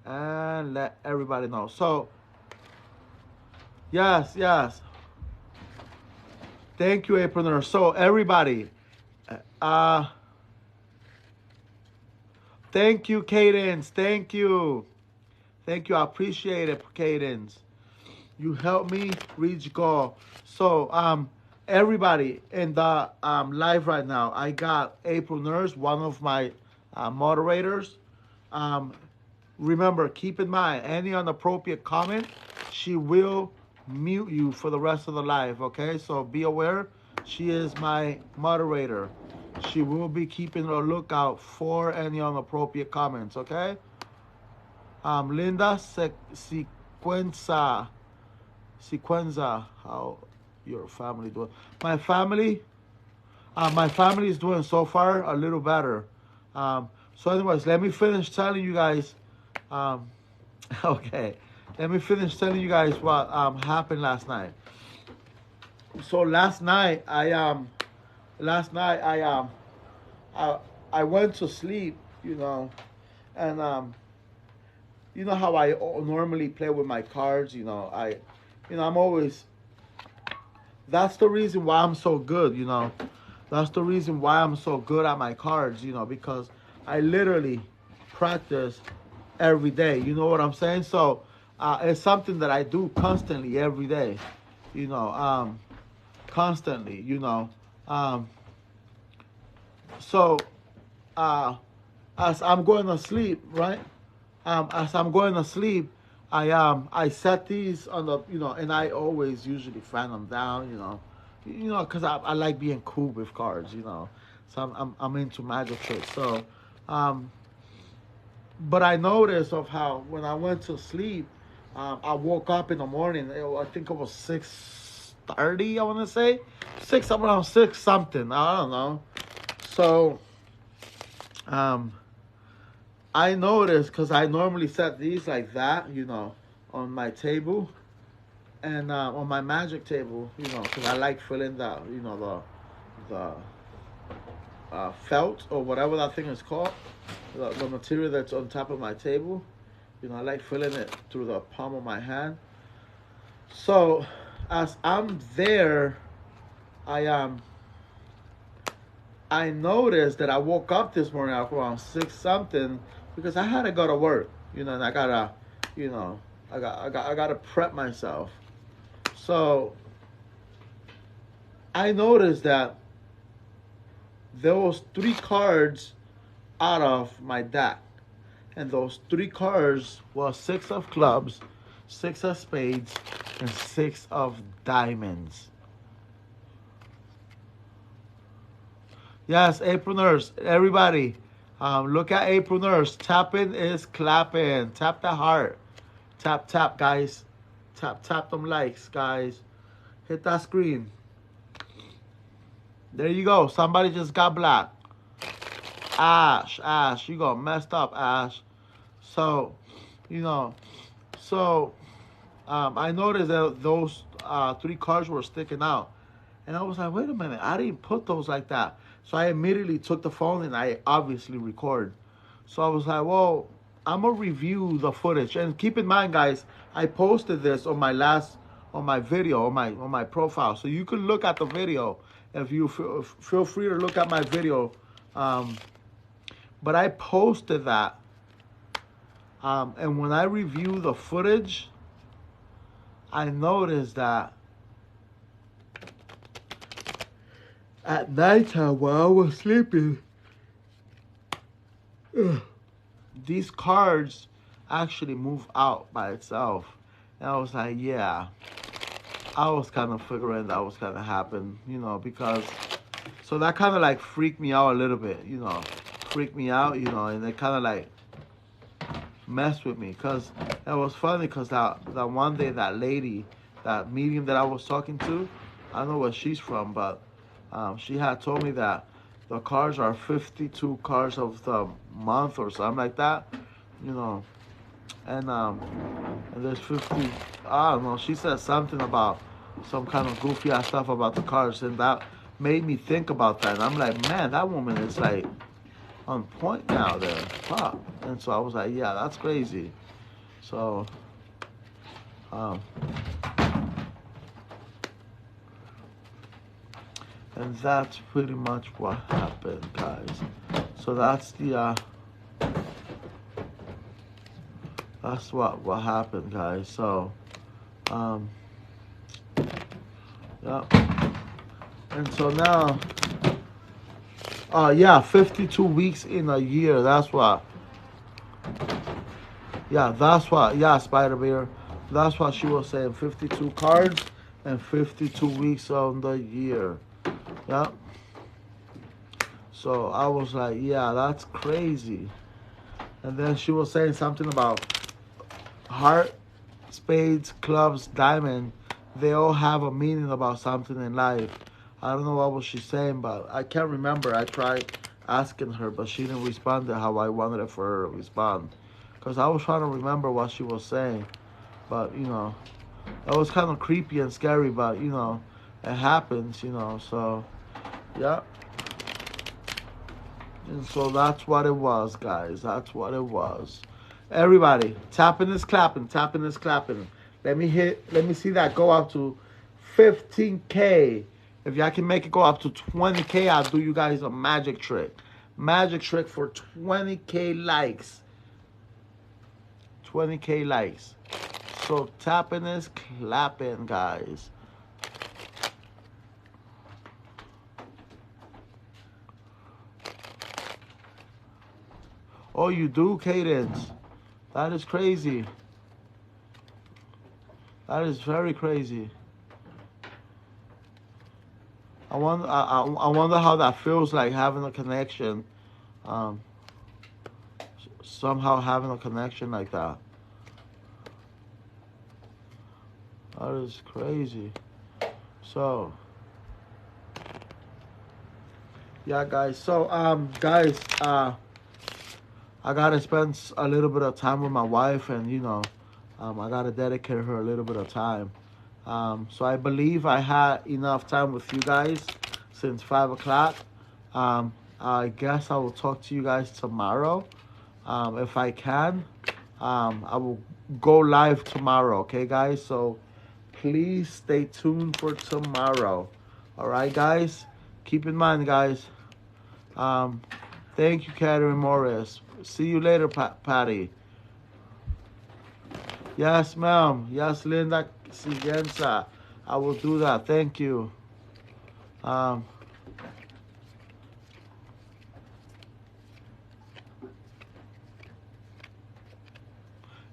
and let everybody know. So, yes. Thank you, Aproners. So, everybody, uh, thank you, Cadence. Thank you. I appreciate it, Cadence. You helped me reach goal. So, everybody in the live right now, I got April Nurse, one of my moderators. Um, Remember, keep in mind, any inappropriate comment, she will mute you for the rest of the live, okay? So be aware, she is my moderator. She will be keeping a lookout for any inappropriate comments, okay? Linda Sequenza. Sequenza, how your family doing? My family is doing so far a little better. So anyways, let me finish telling you guys. Um, okay, let me finish telling you guys what happened last night. So I, I went to sleep, and you know how I normally play with my cards. I'm always. That's the reason why I'm so good. That's the reason why I'm so good at my cards. Because I literally practice every day. You know what I'm saying? So it's something that I do constantly every day. You know, constantly. Um, so uh, as I'm going to sleep, right? As I'm going to sleep, I set these on the and I always usually fan them down, because I like being cool with cards, So I'm into magic tricks. So, um, but I noticed of how when I went to sleep, I woke up in the morning. I think it was 6:30. I want to say around six something. I don't know. So, um, I noticed because I normally set these like that, on my table and on my magic table, because I like filling the felt or whatever that thing is called, the material that's on top of my table. I like filling it through the palm of my hand. So as I'm there, I I noticed that I woke up this morning around six something because I had to go to work, and I gotta, you know, I gotta prep myself. So I noticed that there was three cards out of my deck, and those three cards were six of clubs, six of spades, and six of diamonds. Yes, April Nurse. Everybody, look at April Nurse. Tapping is clapping. Tap the heart. Tap, tap, guys. Tap, tap them likes, guys. Hit that screen. There you go. Somebody just got black. Ash, you got messed up, Ash. So, you know, so I noticed that those three cards were sticking out. And I was like, wait a minute, I didn't put those like that. So I immediately took the phone and I obviously record. So I was like, well, I'm gonna review the footage. And keep in mind, guys, I posted this on my video, on my profile. So you can look at the video if you feel free to look at my video. But I posted that. And when I review the footage, I noticed that at nighttime while I was sleeping, these cards actually move out by itself. And I was like, yeah, I was kind of figuring that was going to happen, because so that kind of like freaked me out a little bit, freaked me out, and it kind of like messed with me because it was funny because that one day that lady, that medium that I was talking to, I don't know where she's from, but she had told me that the cards are 52 cards of the month or something like that, and there's 50. I don't know. She said something about some kind of goofy ass stuff about the cards, and that made me think about that. And I'm like, man, that woman is like on point now there. Fuck. And so I was like, yeah, that's crazy. So, and that's pretty much what happened, guys. So that's that's what happened, guys. So, yeah. And so now, yeah, 52 weeks in a year. That's what. Yeah, that's what. Yeah, Spider Bear. That's what she was saying. 52 cards and 52 weeks on the year. Yeah. So I was like, yeah, that's crazy. And then she was saying something about heart, spades, clubs, diamond. they all have a meaning about something in life. I don't know what was she saying, but I can't remember. I tried asking her, but she didn't respond to how I wanted it for her to respond. Because I was trying to remember what she was saying. But, it was kind of creepy and scary, but, it happens, so, yeah. And so that's what it was, guys. That's what it was. Everybody, tapping is clapping, tapping is clapping. Let me see that go up to 15K. If y'all can make it go up to 20K, I'll do you guys a magic trick. Magic trick for 20K likes. 20K likes. So tapping is clapping, guys. Oh, you do, Cadence? That is crazy. That is very crazy. I wonder how that feels like having a connection. Somehow having a connection like that. That is crazy. So, yeah, guys. So, guys, I gotta spend a little bit of time with my wife, and I gotta dedicate her a little bit of time. So I believe I had enough time with you guys since 5 o'clock. I guess I will talk to you guys tomorrow, if I can. I will go live tomorrow. Okay, guys. So please stay tuned for tomorrow. All right, guys. Keep in mind, guys. Thank you, Catherine Morris. See you later, Patty. Yes, ma'am. Yes, Linda Siguenza. I will do that. Thank you.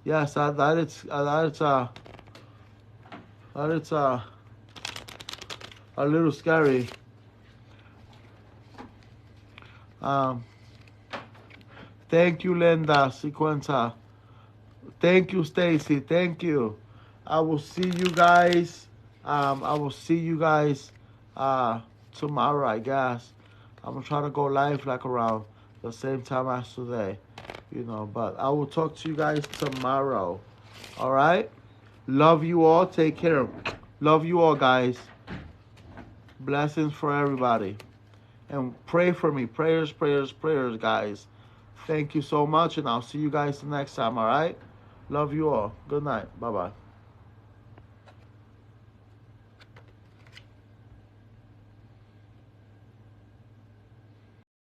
Yes, that it's a little scary. Thank you, Linda Sequenza. Thank you, Stacy. Thank you. I will see you guys. I will see you guys tomorrow, I guess. I'm gonna try to go live like around the same time as today, But I will talk to you guys tomorrow. All right. Love you all. Take care. Love you all, guys. Blessings for everybody. And pray for me. Prayers, prayers, prayers, guys. Thank you so much, and I'll see you guys the next time, all right? Love you all. Good night. Bye-bye.